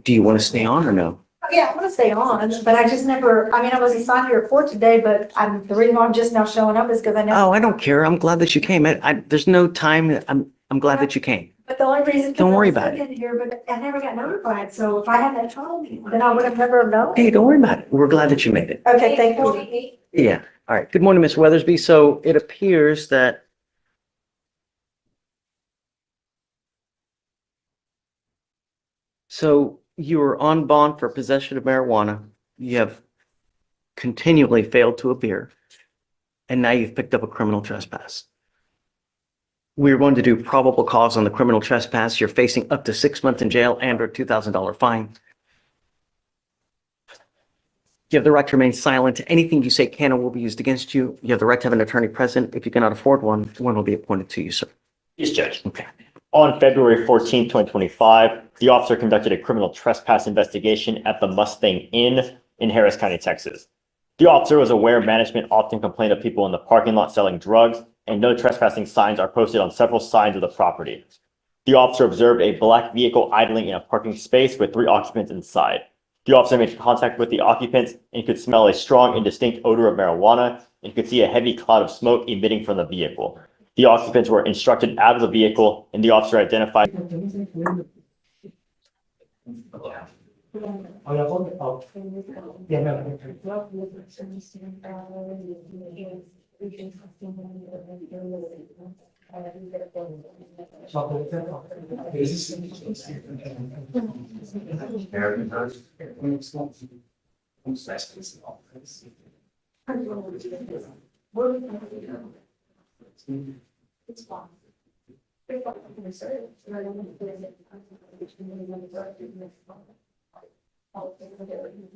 Do you want to stay on or no? Yeah, I'm gonna stay on, but I just never, I mean, I was assigned to report today, but the reason why I'm just now showing up is because I never. Oh, I don't care. I'm glad that you came. There's no time. I'm glad that you came. But the only reason. Don't worry about it. In here, but I never got notified, so if I hadn't told me, then I would have never known. Hey, don't worry about it. We're glad that you made it. Okay, thank you. Yeah. All right. Good morning, Ms. Weathersby. So it appears that you were on bond for possession of marijuana. You have continually failed to appear, and now you've picked up a criminal trespass. We're going to do probable cause on the criminal trespass. You're facing up to 6 months in jail and a $2,000 fine. You have the right to remain silent. Anything you say can or will be used against you. You have the right to have an attorney present. If you cannot afford one will be appointed to you, sir. Yes, Judge. Okay. On February 14, 2025, the officer conducted a criminal trespass investigation at the Mustang Inn in Harris County, Texas. The officer was aware management often complained of people in the parking lot selling drugs, and no trespassing signs are posted on several sides of the property. The officer observed a black vehicle idling in a parking space with 3 occupants inside. The officer made contact with the occupants and could smell a strong and distinct odor of marijuana and could see a heavy cloud of smoke emitting from the vehicle. The occupants were instructed out of the vehicle, and the officer identified.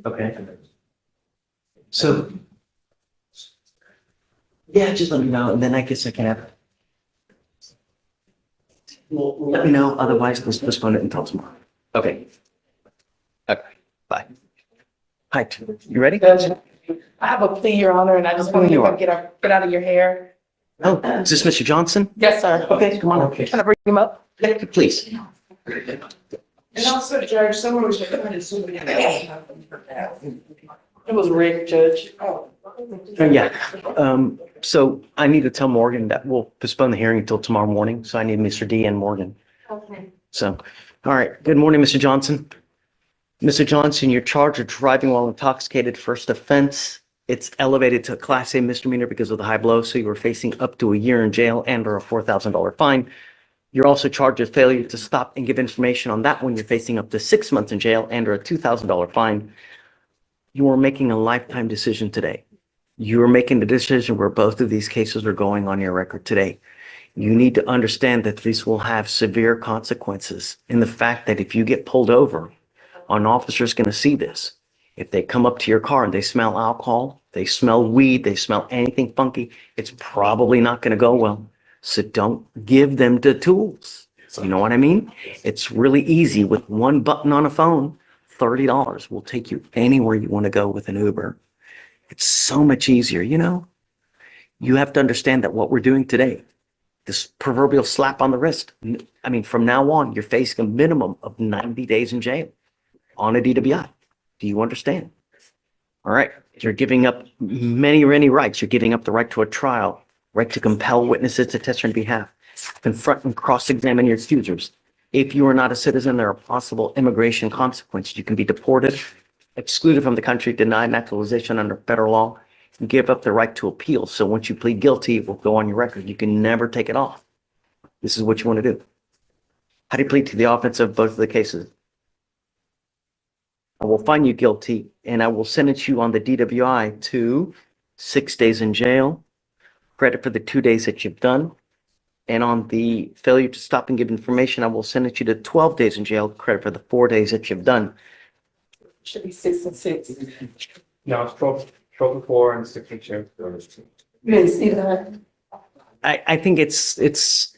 Okay. So, yeah, just let me know, and then I guess I can have. Let me know, otherwise let's postpone it until tomorrow. Okay. Okay, bye. Hi, you ready? I have a plea, Your Honor, and I just want to You are. get out of your hair. Oh, is this Mr. Johnson? Yes, sir. Okay, come on. Can I bring him up? Please. And also, Judge, someone was trying to sue me. It was rigged, Judge. Yeah, so I need to tell Morgan that we'll postpone the hearing until tomorrow morning, so I need Mr. D and Morgan. Okay. So, all right, good morning, Mr. Johnson. Mr. Johnson, you're charged with driving while intoxicated, first offense. It's elevated to a Class A misdemeanor because of the high blow, so you were facing up to a year in jail and or a $4,000 fine. You're also charged with failure to stop and give information on that one. You're facing up to 6 months in jail and or a $2,000 fine. You are making a lifetime decision today. You're making the decision where both of these cases are going on your record today. You need to understand that these will have severe consequences in the fact that if you get pulled over, an officer is going to see this. If they come up to your car and they smell alcohol, they smell weed, they smell anything funky, it's probably not going to go well. So don't give them the tools. You know what I mean? It's really easy with one button on a phone. $30 will take you anywhere you want to go with an Uber. It's so much easier, you know? You have to understand that what we're doing today, this proverbial slap on the wrist, I mean, from now on, you're facing a minimum of 90 days in jail on a DWI. Do you understand? All right. You're giving up many rights. You're giving up the right to a trial, right to compel witnesses to testify on behalf, confront and cross-examine your accusers. If you are not a citizen, there are possible immigration consequences. You can be deported, excluded from the country, denied naturalization under federal law, and give up the right to appeal. So once you plead guilty, it will go on your record. You can never take it off. This is what you want to do. How do you plead to the offense of both of the cases? I will find you guilty and I will sentence you on the DWI to 6 days in jail, credit for the 2 days that you've done. And on the failure to stop and give information, I will sentence you to 12 days in jail, credit for the 4 days that you've done. Should be 6 and 6. No, it's 12 4 and 6 and 2. You didn't see that? I think it's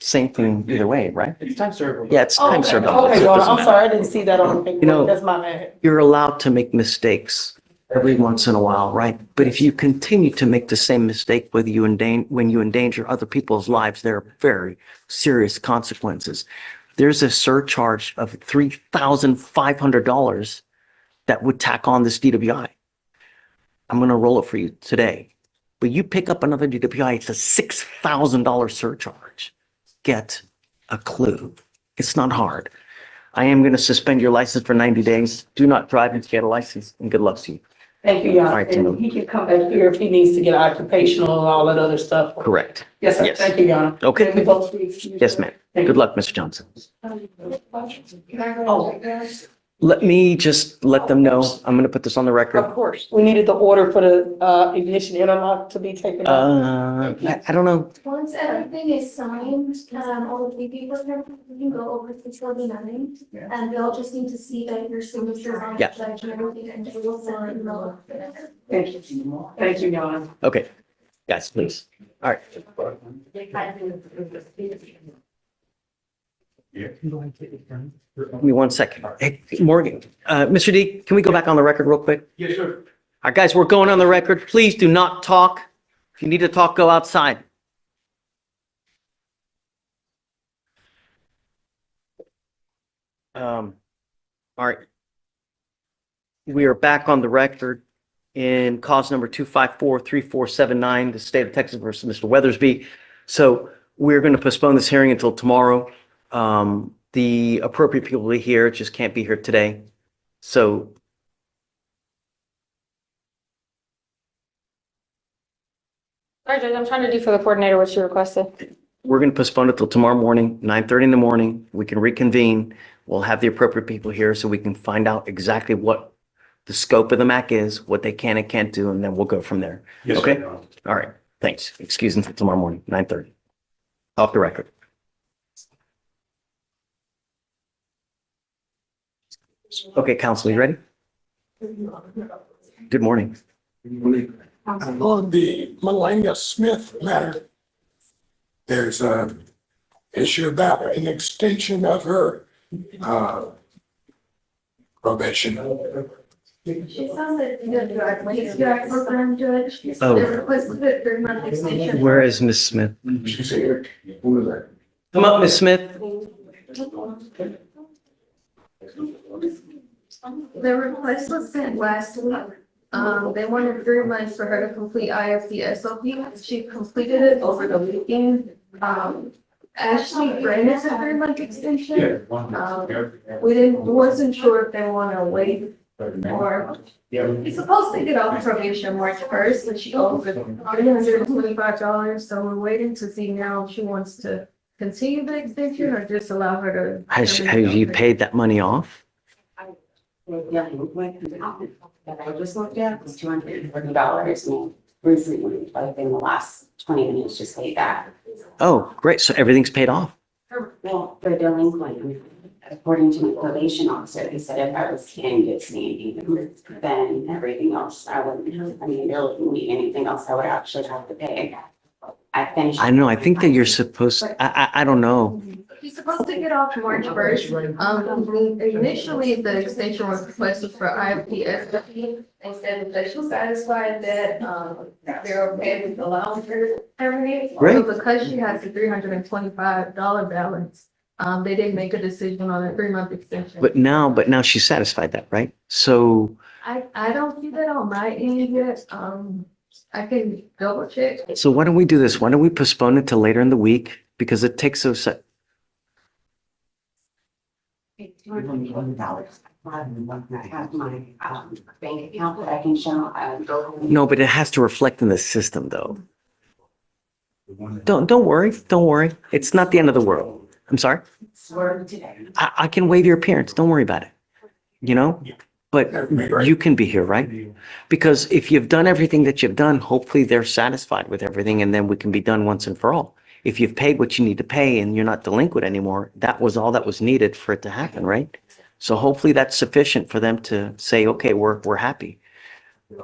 same thing either way, right? It's time served. Yeah, it's time served. Okay, Your Honor, I'm sorry, I didn't see that on the paper. You know, That's my bad. you're allowed to make mistakes every once in a while, right? But if you continue to make the same mistake, when you endanger other people's lives, there are very serious consequences. There's a surcharge of $3,500 that would tack on this DWI. I'm going to roll it for you today. But you pick up another DWI, it's a $6,000 surcharge. Get a clue. It's not hard. I am going to suspend your license for 90 days. Do not drive until you get a license, and good luck to you. Thank you, Your All Honor. right, Tim. And he can come back here if he needs to get occupational and all that other stuff. Correct. Yes, sir. Yes. Thank you, Your Honor. Okay. And we both be excused. Yes, ma'am. Thank Good you. luck, Mr. Johnson. Oh, Let me just let them know. I'm going to put this on the record. of course. We needed the order for the ignition interlock to be taken off. I don't know. Once everything is signed, all of the papers, you can go over to 29, and they'll just need to see that your signature on Yeah. it, and everything, and they will send an email. Thank you. Thank you, Your Honor. Okay. Guys, please. All right. Give me 1 second. Hey, Morgan, Mr. D, can we go back on the record real quick? Yes, sir. All right, guys, we're going on the record. Please do not talk. If you need to talk, go outside. All right. We are back on the record in cause number 2543479, the state of Texas versus Mr. Weathersby. So we're going to postpone this hearing until tomorrow. The appropriate people will be here, just can't be here today. So Sorry, Judge, I'm trying to do for the coordinator what you requested. we're going to postpone it till tomorrow morning, 9:30 in the morning. We can reconvene. We'll have the appropriate people here so we can find out exactly what the scope of the MAC is, what they can and can't do, and then we'll go from there. Yes, Okay? sir. All right. Thanks. Excuse me until tomorrow morning, 9:30. Off the record. Okay, Counsel, you ready? Good morning. On the Melania Smith matter, there's a issue about an extension of her probation. She sounds like the DWIs program judge. Oh. They requested a 3-month extension. Where is Miss Smith? She's here. Who is that? Come up, Miss Smith. The request was sent last week. They wanted 3 months for her to complete IFC SOP. She completed it over the weekend. Ashley granted a 3-month extension. Wasn't sure if they want to wait or. She's supposed to get off probation March 1st, but she owes $325. So we're waiting to see now if she wants to continue the extension or just allow her to. Has you paid that money off? Yeah, that I just looked at was $240. And recently, like in the last 20 minutes, just paid that. Oh, great. So everything's paid off. Well, they're delinquent. According to my probation officer, they said if I was in good standing, then everything else, I wouldn't, I mean, there wouldn't be anything else I would actually have to pay. I finished. I know. I think that you're supposed, I don't know. She's supposed to get off March 1st. Initially, the extension was requested for IFP. They said that she's satisfied that, they're okay with allowing her to terminate. Great. So because she has a $325 balance, they didn't make a decision on a 3-month extension. But now she's satisfied that, right? So, I don't see that on my end yet. I can double check. so why don't we do this? Why don't we postpone it till later in the week? Because it takes so, $220. I have my bank account that I can show. no, but it has to reflect in the system though. Don't worry. It's not the end of the world. I'm sorry. Swerve today. I can waive your appearance. Don't worry about it. You know, but you can be here, right? Because if you've done everything that you've done, hopefully they're satisfied with everything and then we can be done once and for all. If you've paid what you need to pay and you're not delinquent anymore, that was all that was needed for it to happen, right? So hopefully that's sufficient for them to say, okay, we're happy.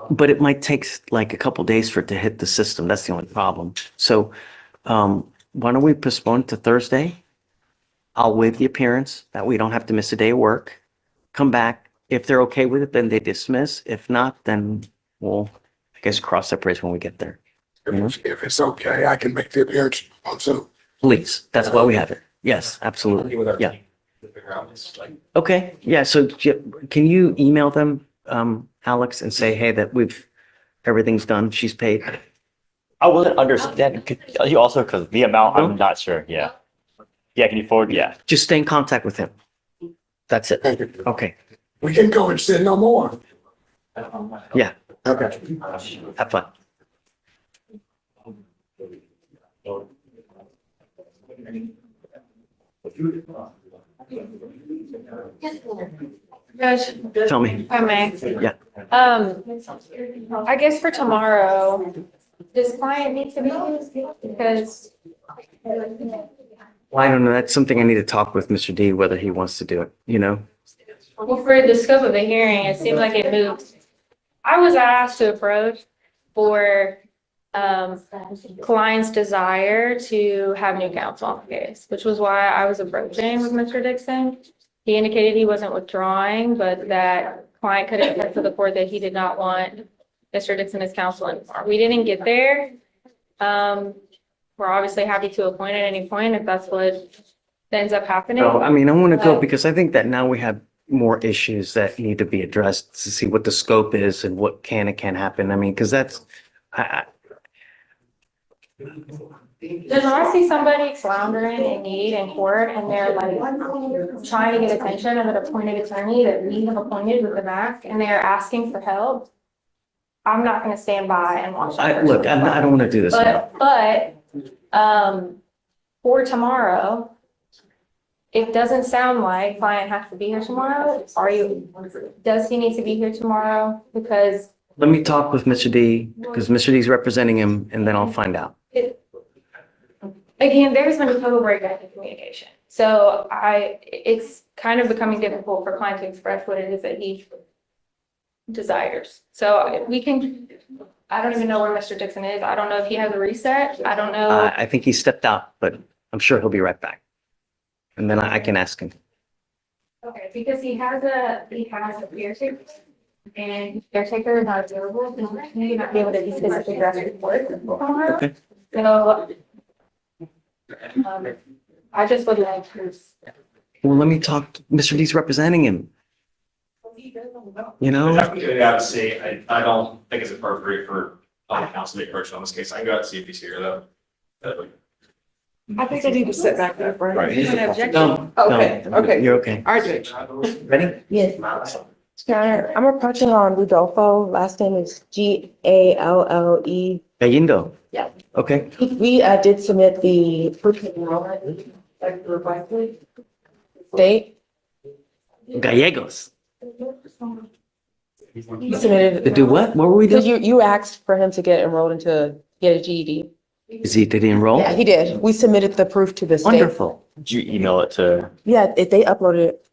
But it might take like a couple days for it to hit the system. That's the only problem. So why don't we postpone to Thursday? I'll waive the appearance. That way you don't have to miss a day of work. Come back. If they're okay with it, then they dismiss. If not, then we'll, I guess, cross that bridge when we get there. If it's okay, I can make the appearance also. Please, that's why we have it. Yes, absolutely. Yeah. Okay, yeah, so can you email them, Alex, and say, hey, that everything's done, she's paid? I wasn't understanding, you also, because the amount, I'm not sure, yeah. Yeah, can you forward, yeah. Just stay in contact with him. That's it. Okay, We can go and say no more. yeah, Okay. have fun. Judge, Tell me. if I may. Yeah. I guess for tomorrow, does client need to be here? Because. Well, I don't know. That's something I need to talk with Mr. D, whether he wants to do it, you know? Well, for the scope of the hearing, it seemed like it moved. I was asked to approach for client's desire to have new counsel on the case, which was why I was approaching with Mr. Dixon. He indicated he wasn't withdrawing, but that client could attest to the court that he did not want Mr. Dixon as counsel anymore. We didn't get there. We're obviously happy to appoint at any point if that's what ends up happening. No, I mean, I want to go because I think that now we have more issues that need to be addressed to see what the scope is and what can and can't happen. I mean, because that's, When I see somebody floundering in need in court and they're like trying to get attention of an appointed attorney that we have appointed with the MAC and they're asking for help, I'm not going to stand by and watch that. look, I don't want to do this now. But for tomorrow, it doesn't sound like client has to be here tomorrow. Does he need to be here tomorrow? Because Let me talk with Mr. D because Mr. D is representing him and then I'll find out. again, there's been a total breakdown in communication. So it's kind of becoming difficult for client to express what it is that he desires. So we can, I don't even know where Mr. Dixon is. I don't know if he has a reset. I don't know. I think he stepped out, but I'm sure he'll be right back. And then I can ask him. Okay, because he has a caretaker, and caretaker is not available, so he may not be able to be physically dress report tomorrow. Okay. So, I just would like to. Well, let me talk, Mr. D's representing him. You know? Yeah, to see, I don't think it's appropriate for counsel to be approached on this case. I can go out and see if he's here though. I think I need to sit back there for. Right. No, Okay, okay. You're okay. All right, Judge. Ready? Yes. Your Honor, I'm approaching on Rudolfo. Last name is Galle. Galindo. Yeah. Okay. We did submit the proof of enrollment. State. Gallegos. He submitted. To do what? What were we Because doing? you asked for him to get enrolled into get a GED. Did he enroll? Yeah, he did. We submitted the proof to the state. Wonderful. Did you email it to? Yeah, they uploaded it.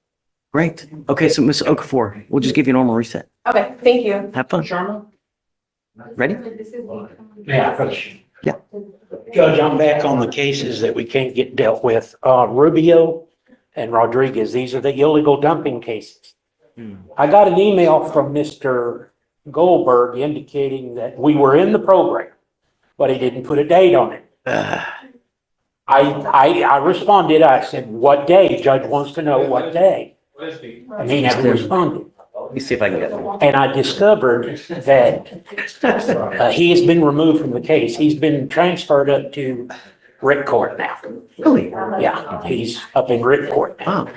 Great. Okay, so Ms. Okafor, we'll just give you a normal reset. Okay, thank you. Have fun. Ready? Yeah. Yeah. Judge, I'm back on the cases that we can't get dealt with. Rubio and Rodriguez, these are the illegal dumping cases. I got an email from Mr. Goldberg indicating that we were in the program, but he didn't put a date on it. I responded, I said, what day? Judge wants to know what day. And he never responded. Let me see if I can get it. And I discovered that he has been removed from the case. He's been transferred up to Rick Court now. Really? Yeah, he's up in Rick Court now. Wow.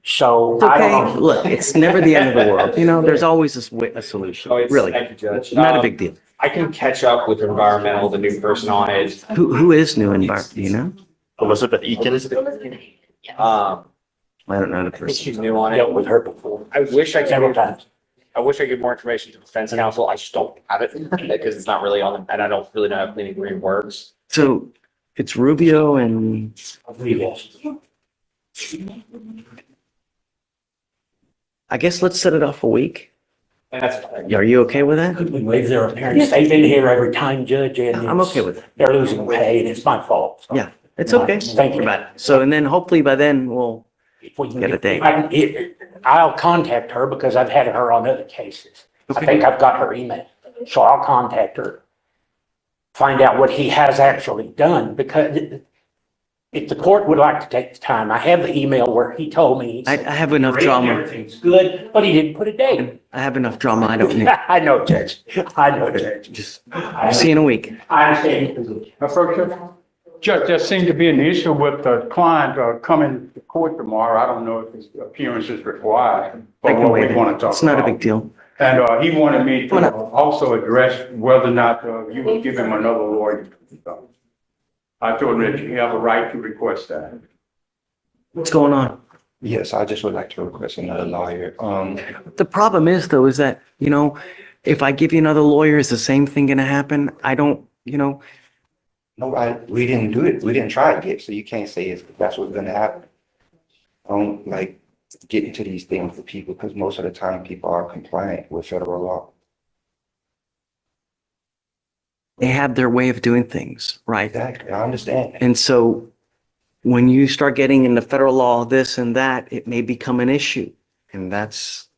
So It's I okay. don't know. Look, it's never the end of the world. You know, there's always a solution. Really. Thank you, Judge. Not a big deal. I can catch up with environmental, the new person on it. Who is new in Bar, do you know? Elizabeth Eakin. I don't know the I think person. she's new on Dealt it. with her before. I wish I Several could, times. I wish I could get more information to the defense counsel. I just don't have it because it's not really on, and I don't really know how Cleaning Green works. So it's Rubio and I believe yes. I guess let's set it off a week. And that's, Are you okay with that? Could we waive their appearance? They've been here every time, Judge, and I'm it's- okay with it. they're losing pay and it's my fault. So Yeah, it's okay. Thank you. About it. So, and then hopefully by then we'll if we can get a date. if I can- I'll contact her because I've had her on other cases. I Okay. think I've got her email, so I'll contact her. Find out what he has actually done, because if the court would like to take the time, I have the email where he told me. I have enough drama. Everything's good, but he didn't put a date. I have enough drama. I don't need. I know, Judge. I know, Judge. Just see you in a week. I understand your position. Judge, there seemed to be an issue with the client coming to court tomorrow. I don't know if his appearance is required, I but can what wait. we want to talk It's not a about. big deal. And he wanted me to also address whether or not you would give him another lawyer. I told him that you have a right to request that. What's going on? Yes, I just would like to request another lawyer. The problem is though, is that, you know, if I give you another lawyer, is the same thing gonna happen? I don't, you know, No, we didn't do it. We didn't try it yet, so you can't say that's what's gonna happen. I don't like get into these things with people because most of the time people are compliant with federal law. they have their way of doing things, right? Exactly, I understand. And so when you start getting into federal law, this and that, it may become an issue. And that's,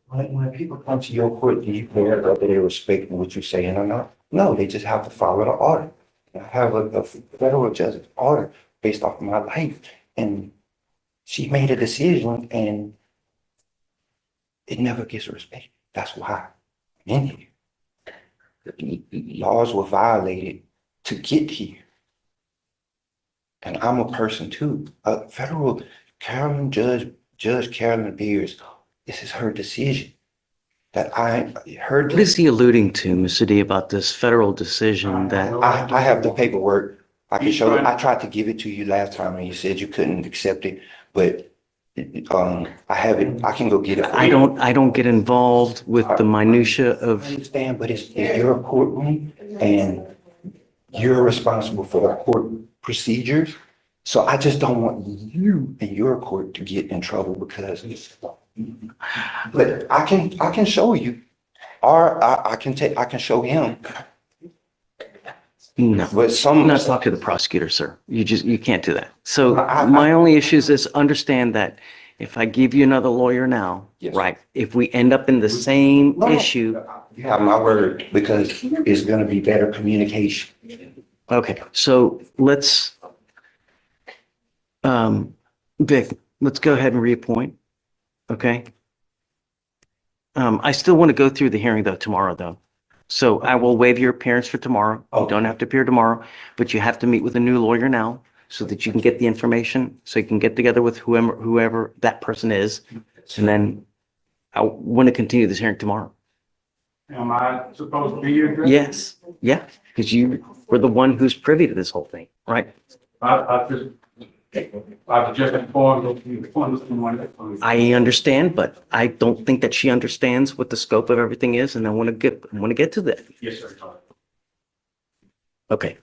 When people come to your court, do you care whether they respect what you're saying or not? No, they just have to follow the order. I have a federal judge's order based off of my life, and she made a decision, and it never gets respected. That's why I'm in here. The laws were violated to get here. And I'm a person too. A federal Judge Carolyn Beers, this is her decision. That I heard. what is he alluding to, Mr. D, about this federal decision that? I have the paperwork. I can show you. I tried to give it to you last time and you said you couldn't accept it, but I have it. I can go get it. for I you. don't get involved with the minutia I of, understand, but it's your courtroom and you're responsible for the court procedures. So I just don't want you and your court to get in trouble because, but I can show you, or I can show him. No, But I'm not talking to the prosecutor, sir. You can't do that. So my only issues is understand that if I give you another lawyer now, Yes. right, if we end up in the same No. issue. You have my word because it's gonna be better communication. Okay, so let's, Vic, let's go ahead and reappoint. Okay. I still want to go through the hearing though tomorrow though. So I will waive your appearance for tomorrow. You don't have to appear tomorrow, but you have to meet with a new lawyer now so that you can get the information, so you can get together with whoever that person is. And then I want to continue this hearing tomorrow. Am I supposed to be here? Chris? Yes, yeah, because you were the one who's privy to this whole thing, right? I've just informed you. I understand, but I don't think that she understands what the scope of everything is, and I want to get to that. Yes, sir. Okay.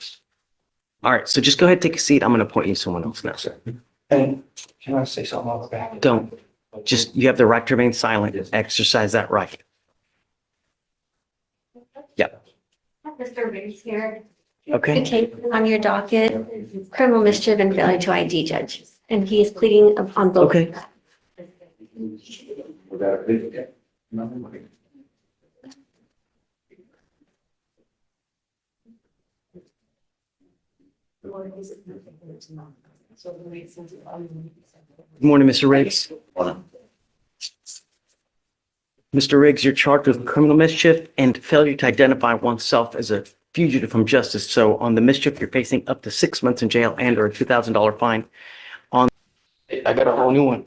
All right, so just go ahead, take a seat. I'm going to appoint you to someone else now. And can I say something about that? Don't. Just, you have the right to remain silent. Exercise that right. Yeah. Mr. Riggs here. Okay. Okay, on your docket, criminal mischief and failure to ID judge, and he is pleading on both. Okay. Good morning, Mr. Riggs. Mr. Riggs, you're charged with criminal mischief and failure to identify oneself as a fugitive from justice. So on the mischief, you're facing up to 6 months in jail and or a $2,000 fine. On I got a whole new one.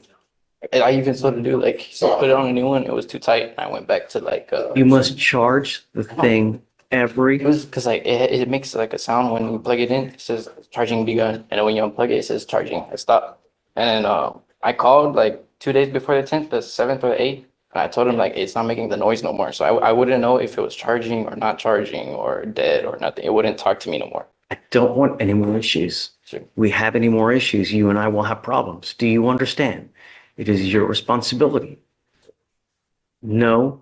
And I even sort of do like, so put it on a new one. It was too tight. And I went back to like, you must charge the thing every. It was because like it makes like a sound when you plug it in. It says charging begun, and then when you unplug it, it says charging has stopped. And then I called like 2 days before the 10th, the 7th or the 8th, and I told him like it's not making the noise no more. So I wouldn't know if it was charging or not charging or dead or nothing. It wouldn't talk to me no more. I don't want any more issues. Sure. We have any more issues, you and I will have problems. Do you understand? It is your responsibility. No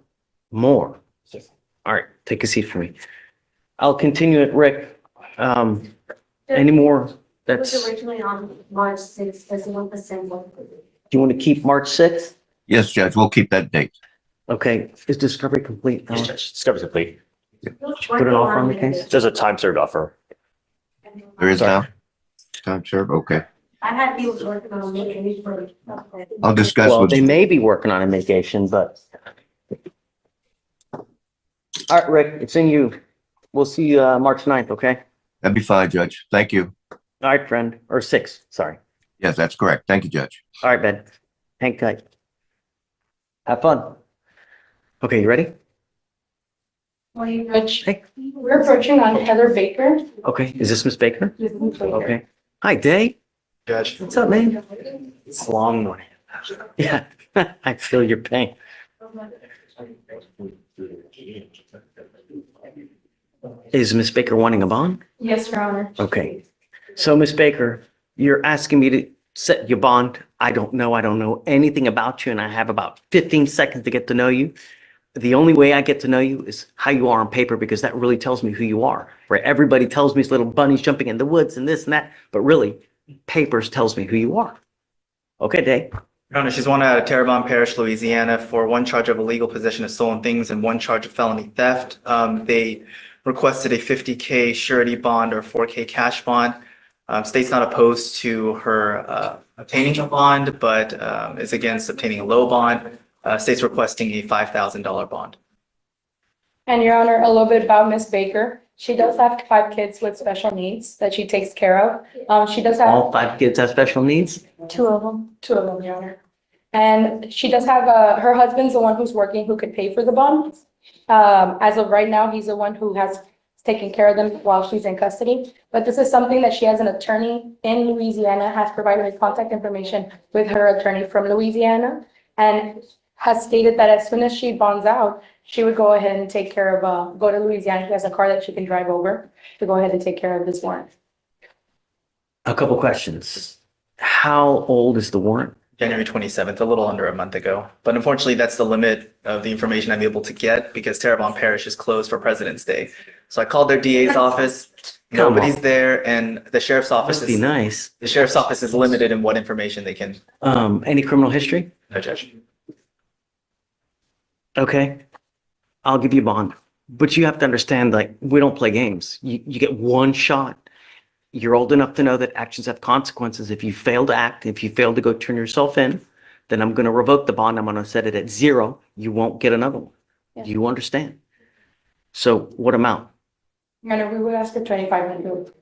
more. Sure. All right, take a seat for me. I'll continue it, Rick. Any more? It That's, was do originally on March 6th, as one percent. you want to keep March 6th? Yes, Judge, we'll keep that date. Okay, is discovery complete? Yes, Judge. Discovery complete. Put an offer on the case? There's a time served offer. There is now? Time served, okay. I had people working on making it for. I'll discuss Well, with, they may be working on a mitigation, but. All right, Rick, it's in you. We'll see you March 9th, okay? that'd be fine, Judge. Thank you. All right, friend, or 6th, sorry. Yes, that's correct. Thank you, Judge. All right, Ben. Hang tight. Have fun. Okay, you ready? Judge, Hey. we're approaching on Heather Baker. Okay, is this Miss Baker? This is Baker. Okay. Hi, Day. Judge, What's up, man? it's a long one. Yeah, I feel your pain. Is Miss Baker wanting a bond? Yes, Your Honor. Okay. So, Miss Baker, you're asking me to set your bond. I don't know anything about you, and I have about 15 seconds to get to know you. The only way I get to know you is how you are on paper, because that really tells me who you are. Right? Everybody tells me it's little bunnies jumping in the woods and this and that, but really, papers tells me who you are. Okay, Day. Your Honor, she's wanted out of Terrebonne Parish, Louisiana, for one charge of illegal possession of stolen things and one charge of felony theft. They requested a $50K surety bond or $4K cash bond. State's not opposed to her obtaining a bond, but is against obtaining a low bond. State's requesting a $5,000 bond. And Your Honor, a little bit about Miss Baker. She does have 5 kids with special needs that she takes care of. She does have All 5 kids have special needs? 2 of them. 2 of them, Your Honor. And she does have her husband's the one who's working, who could pay for the bond. As of right now, he's the one who has taken care of them while she's in custody. But this is something that she has an attorney in Louisiana, has provided her contact information with her attorney from Louisiana, and has stated that as soon as she bonds out, she would go ahead and take care of, go to Louisiana. She has a car that she can drive over to go ahead and take care of this warrant. A couple questions. How old is the warrant? January 27th, a little under a month ago. But unfortunately, that's the limit of the information I'm able to get because Terrebonne Parish is closed for President's Day. So I called their DA's office. Nobody's there, and the sheriff's office Must be is nice. the sheriff's office is limited in what information they can. Any criminal history? No, Judge. Okay. I'll give you bond. But you have to understand, like, we don't play games. You get one shot. You're old enough to know that actions have consequences. If you fail to act, if you fail to go turn yourself in, then I'm going to revoke the bond. I'm going to set it at 0. You won't get another one. Yeah. You understand? So what amount? Your Honor, we would ask for 2,500.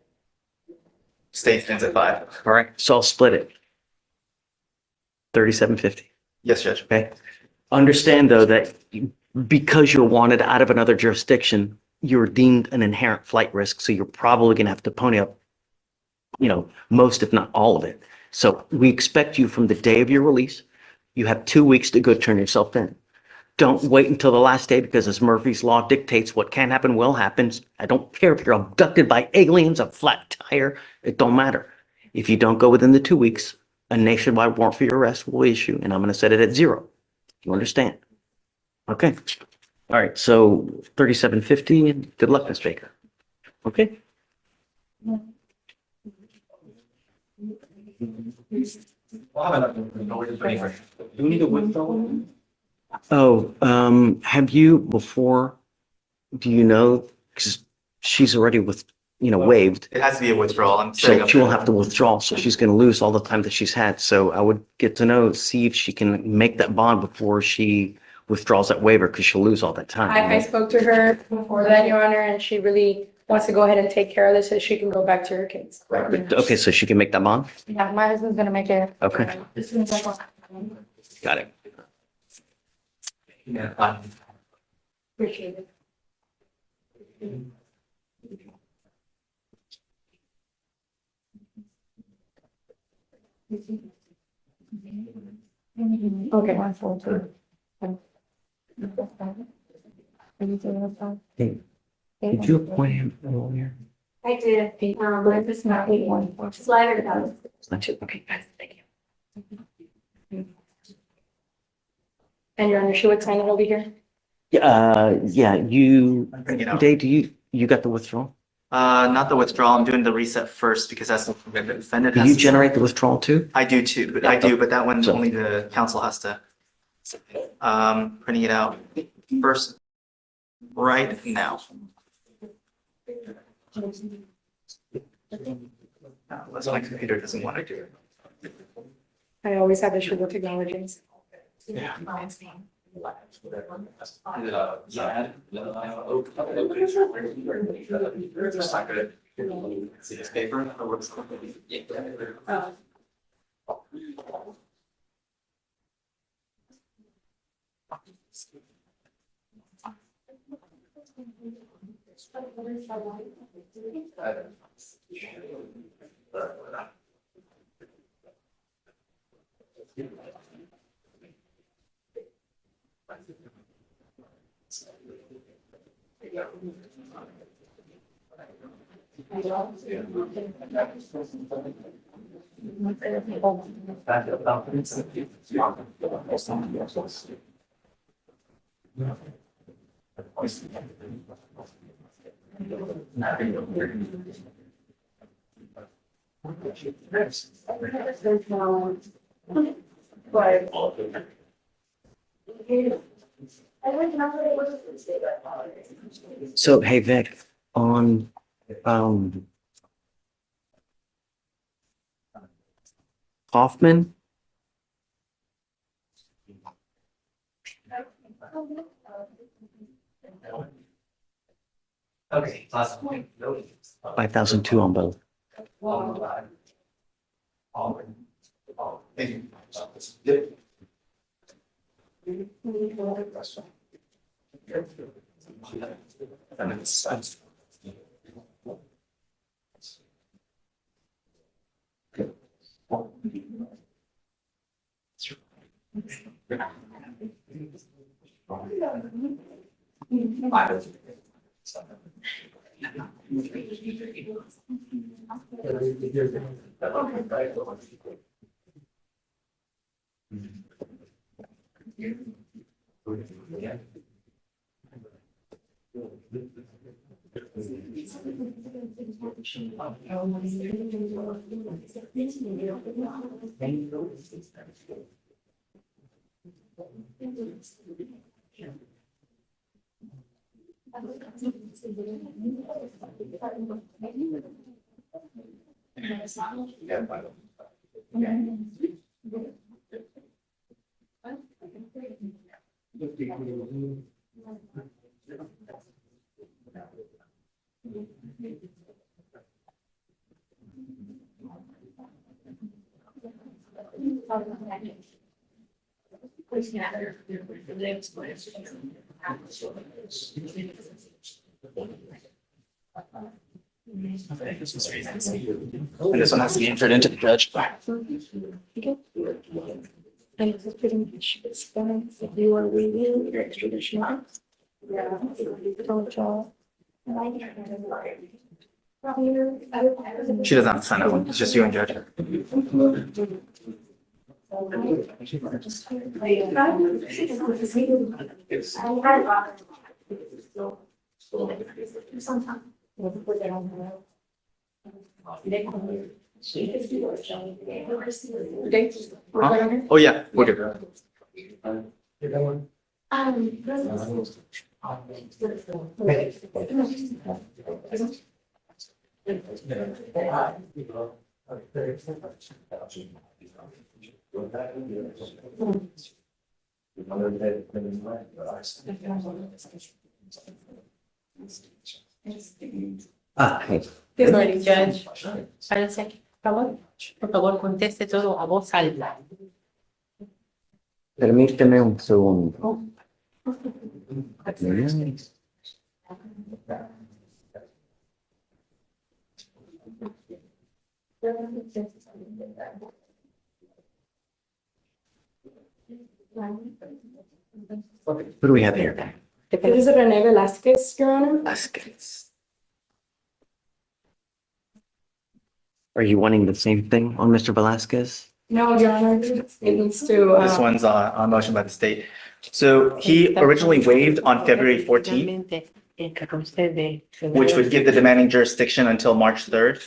State stands at 5. All right. So I'll split it. 3750. Yes, Judge. Okay. Understand though that because you're wanted out of another jurisdiction, you're deemed an inherent flight risk. So you're probably going to have to pony up, most, if not all of it. So we expect you from the day of your release. You have 2 weeks to go turn yourself in. Don't wait until the last day because as Murphy's Law dictates, what can happen will happen. I don't care if you're abducted by aliens, a flat tire, it don't matter. If you don't go within the 2 weeks, a nationwide warrant for your arrest will issue, and I'm going to set it at 0. You understand? Okay. All right. So 3750. Good luck, Ms. Baker. Okay. Do we need to withdraw? Oh, have you before, do you know, because she's already waived. It has to be a withdrawal. I'm setting So up. she will have to withdraw. So she's going to lose all the time that she's had. So I would get to know, see if she can make that bond before she withdraws that waiver because she'll lose all that time. I spoke to her before that, Your Honor, and she really wants to go ahead and take care of this so she can go back to her kids. But, okay, so she can make that bond? Yeah, my husband's gonna make it. Okay. As soon as I can. Got it. Yeah. Appreciate it. Okay, 142. Hey, did you appoint him earlier? I did, but it's not 8-1, slider does. It's not you. Okay, guys, thank you. And Your Honor, she would sign it over here? Yeah, Bring it out. Dave, you got the withdrawal? Not the withdrawal. I'm doing the reset first because that's something that the defendant Do has you to generate the withdrawal too? I do too, but that one only the council has to. Printing it out first right now. Unless my computer doesn't want to do it. I always have issues with technologies. Yeah. It's not good. See this paper? So, hey, Vic, on, Hoffman? Okay, last point. 5,002 on both. And this one has to be entered into the judge. And this is pretty much expense if you are reading your extradition. Yeah. Don't y'all. She doesn't have to sign that one. It's just you and judge. Oh, yeah, we're good. Hey. Good morning, Judge. Ahora sí, por favor, conteste todo a voz alta. Permíteme un segundo. What do we have here? It is Rene Velasquez, Your Honor. Velasquez. Are you wanting the same thing on Mr. Velasquez? No, Your Honor, it needs to. This one's on motion by the state. So he originally waived on February 14th, which would give the demanding jurisdiction until March 3rd.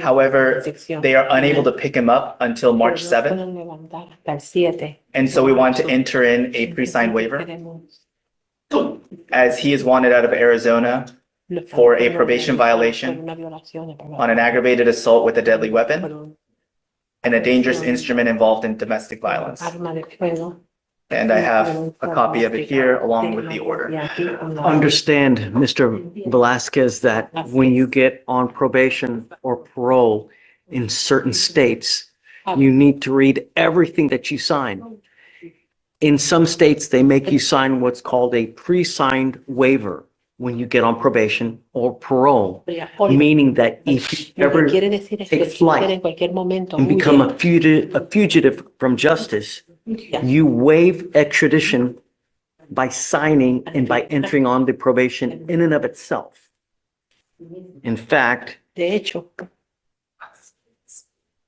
However, they are unable to pick him up until March 7th. And so we want to enter in a pre-signed waiver as he is wanted out of Arizona for a probation violation on an aggravated assault with a deadly weapon and a dangerous instrument involved in domestic violence. And I have a copy of it here along with the order. Understand, Mr. Velasquez, that when you get on probation or parole in certain states, you need to read everything that you sign. In some states, they make you sign what's called a pre-signed waiver when you get on probation or parole, meaning that if you ever take flight and become a fugitive from justice, you waive extradition by signing and by entering on the probation in and of itself. In fact, I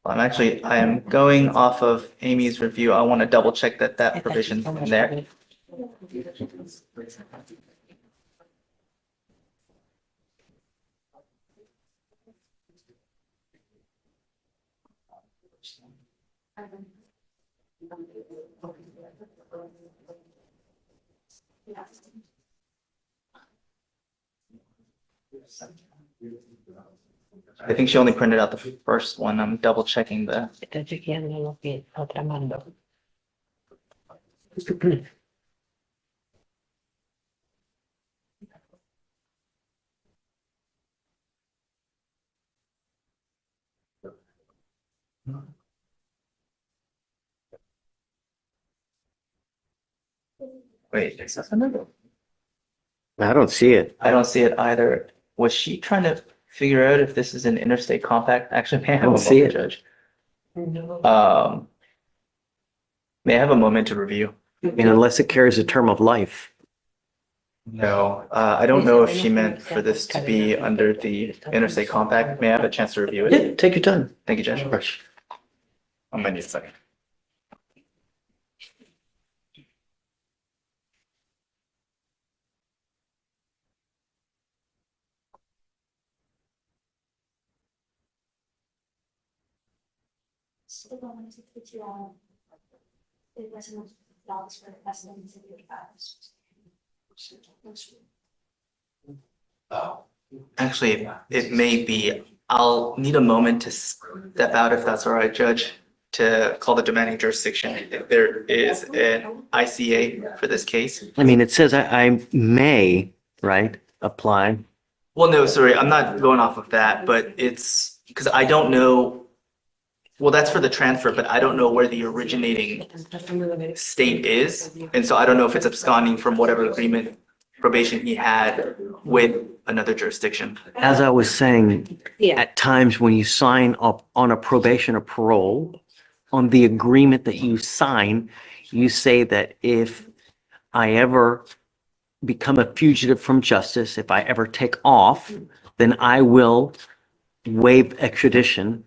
am going off of Amy's review. I want to double check that provision's in there. I think she only printed out the first one. I'm double checking the. Wait, is that another? I don't see it. I don't see it either. Was she trying to figure out if this is an interstate compact? Actually, may I have a see moment, it. Judge? May I have a moment to review? And unless it carries a term of life. No, I don't know if she meant for this to be under the interstate compact. May I have a chance to review it? Yeah, take your time. Thank you, Judge. I'm gonna need a second. Actually, it may be. I'll need a moment to step out if that's all right, Judge, to call the demanding jurisdiction. If there is an ICA for this case. I mean, it says I may, right, apply. Well, no, sorry, I'm not going off of that, but it's because I don't know. Well, that's for the transfer, but I don't know where the originating state is. And so I don't know if it's absconding from whatever agreement probation he had with another jurisdiction. As I was saying, at times when you sign up on a probation or parole, on the agreement that you sign, you say that if I ever become a fugitive from justice, if I ever take off, then I will waive extradition.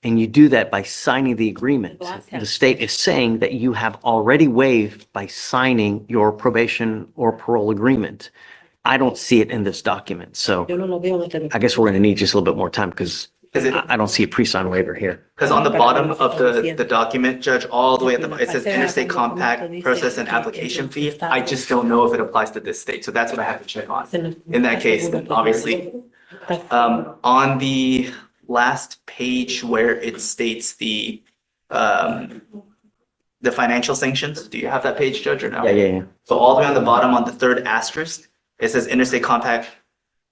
And you do that by signing the agreement. The state is saying that you have already waived by signing your probation or parole agreement. I don't see it in this document. So I guess we're going to need just a little bit more time because I don't see a pre-signed waiver here. Because on the bottom of the document, Judge, all the way at the, it says interstate compact process and application fee. I just don't know if it applies to this state. So that's what I have to check on. In that case, obviously, on the last page where it states the financial sanctions, do you have that page, Judge, or no? Yeah. So all the way on the bottom on the third asterisk, it says interstate compact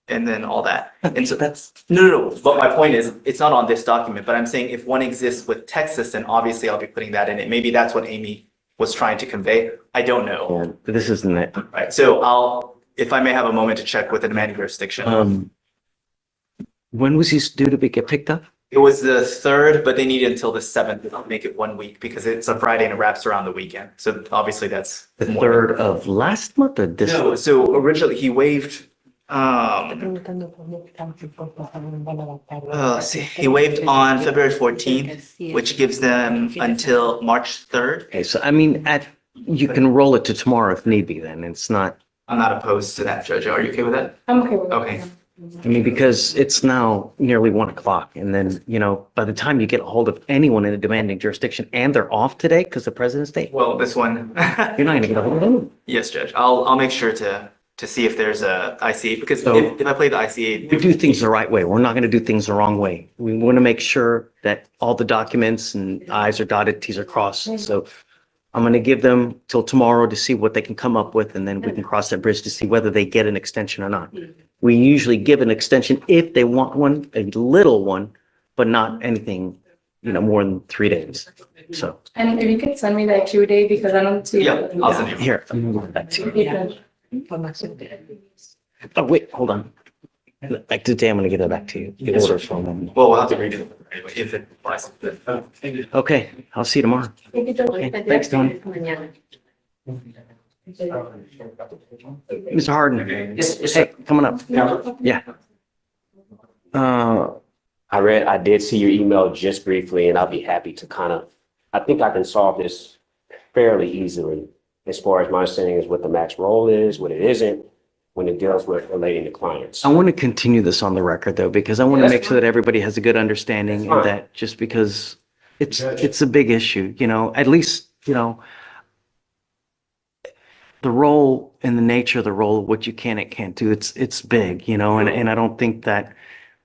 and then all that. And so that's, no. But my point is, it's not on this document, but I'm saying if one exists with Texas, then obviously I'll be putting that in it. Maybe that's what Amy was trying to convey. I don't know. Yeah, but this isn't it. Right, so if I may have a moment to check with the demanding jurisdiction. When was he due to get picked up? It was the 3rd, but they need until the 7th. I'll make it 1 week because it's a Friday and it wraps around the weekend. So obviously that's The 3rd of last month or this? No, so originally he waived, let's see, he waived on February 14th, which gives them until March 3rd. Okay, so I mean, you can roll it to tomorrow if need be then. It's not, I'm not opposed to that, Judge. Are you okay with that? I'm okay with it. Okay. I mean, because it's now nearly 1 o'clock and then, by the time you get a hold of anyone in a demanding jurisdiction and they're off today because of President's Day, Well, this one. you're not gonna get a hold of them. Yes, Judge. I'll make sure to see if there's a ICA because So- if I play the ICA. We do things the right way. We're not gonna do things the wrong way. We want to make sure that all the documents and I's are dotted, T's are crossed. So I'm gonna give them till tomorrow to see what they can come up with and then we can cross that bridge to see whether they get an extension or not. We usually give an extension if they want one, a little one, but not anything, more than 3 days. So And if you could send me that Q-day because I don't see. Yeah, I'll send you. here, I'm gonna go back to you. Yeah. Oh, wait, hold on. Back to the day, I'm gonna give that back to you. The Yes, sir. order from them. Well, we'll have to redo it anyway if it applies. Okay, I'll see you tomorrow. Okay, thanks, Tony. Mr. Harden. Hey, coming up. Yeah. I did see your email just briefly, and I'll be happy to I think I can solve this fairly easily. As far as my understanding is what the max roll is, what it isn't, when it deals with relating to clients. I want to continue this on the record though, because I want to make sure that everybody has a good understanding and that just because it's a big issue, at least, the role and the nature of the role, what you can and can't do, it's big, and I don't think that,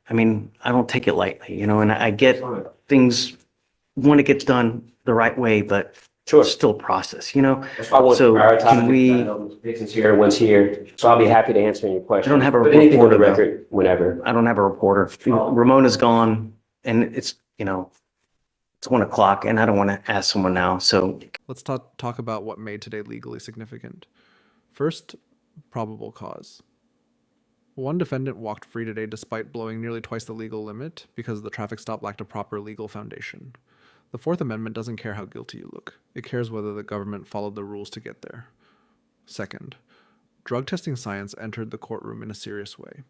I don't take it lightly, and I get things want to get done the right way, but it's still a process, That's why I want to So prioritize can it, we? because I know Dixon's here, one's here, so I'll be happy to answer any I questions. don't have a Put anything on the reporter though. record whenever. I don't have a reporter. Ramona's gone and it's 1 o'clock and I don't want to ask someone now. So Let's talk about what made today legally significant. First, probable cause. One defendant walked free today despite blowing nearly twice the legal limit because the traffic stop lacked a proper legal foundation. The Fourth Amendment doesn't care how guilty you look. It cares whether the government followed the rules to get there. Second, Drug testing science entered the courtroom in a serious way.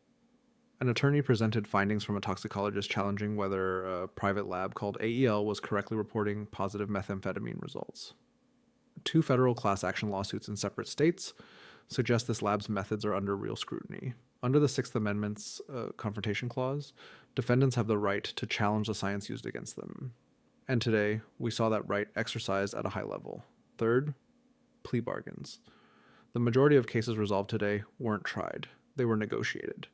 An attorney presented findings from a toxicologist challenging whether a private lab called AEL was correctly reporting positive methamphetamine results. 2 federal class action lawsuits in separate states suggest this lab's methods are under real scrutiny. Under the Sixth Amendment's Confrontation Clause, defendants have the right to challenge the science used against them. And today, we saw that right exercised at a high level. Third, plea bargains. The majority of cases resolved today weren't tried. They were negotiated.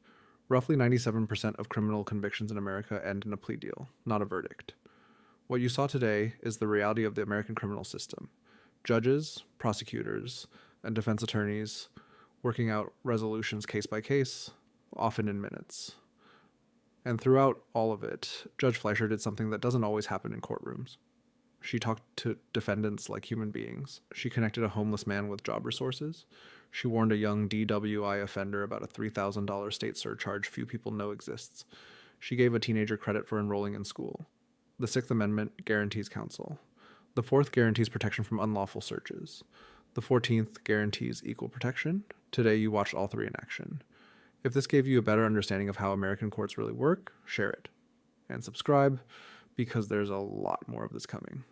Roughly 97% of criminal convictions in America end in a plea deal, not a verdict. What you saw today is the reality of the American criminal system. Judges, prosecutors, and defense attorneys working out resolutions case by case, often in minutes. And throughout all of it, Judge Fleischer did something that doesn't always happen in courtrooms. She talked to defendants like human beings. She connected a homeless man with job resources. She warned a young DWI offender about a $3,000 state surcharge few people know exists. She gave a teenager credit for enrolling in school. The Sixth Amendment guarantees counsel. The Fourth guarantees protection from unlawful searches. The 14th guarantees equal protection. Today you watched all 3 in action. If this gave you a better understanding of how American courts really work, share it. And subscribe, because there's a lot more of this coming.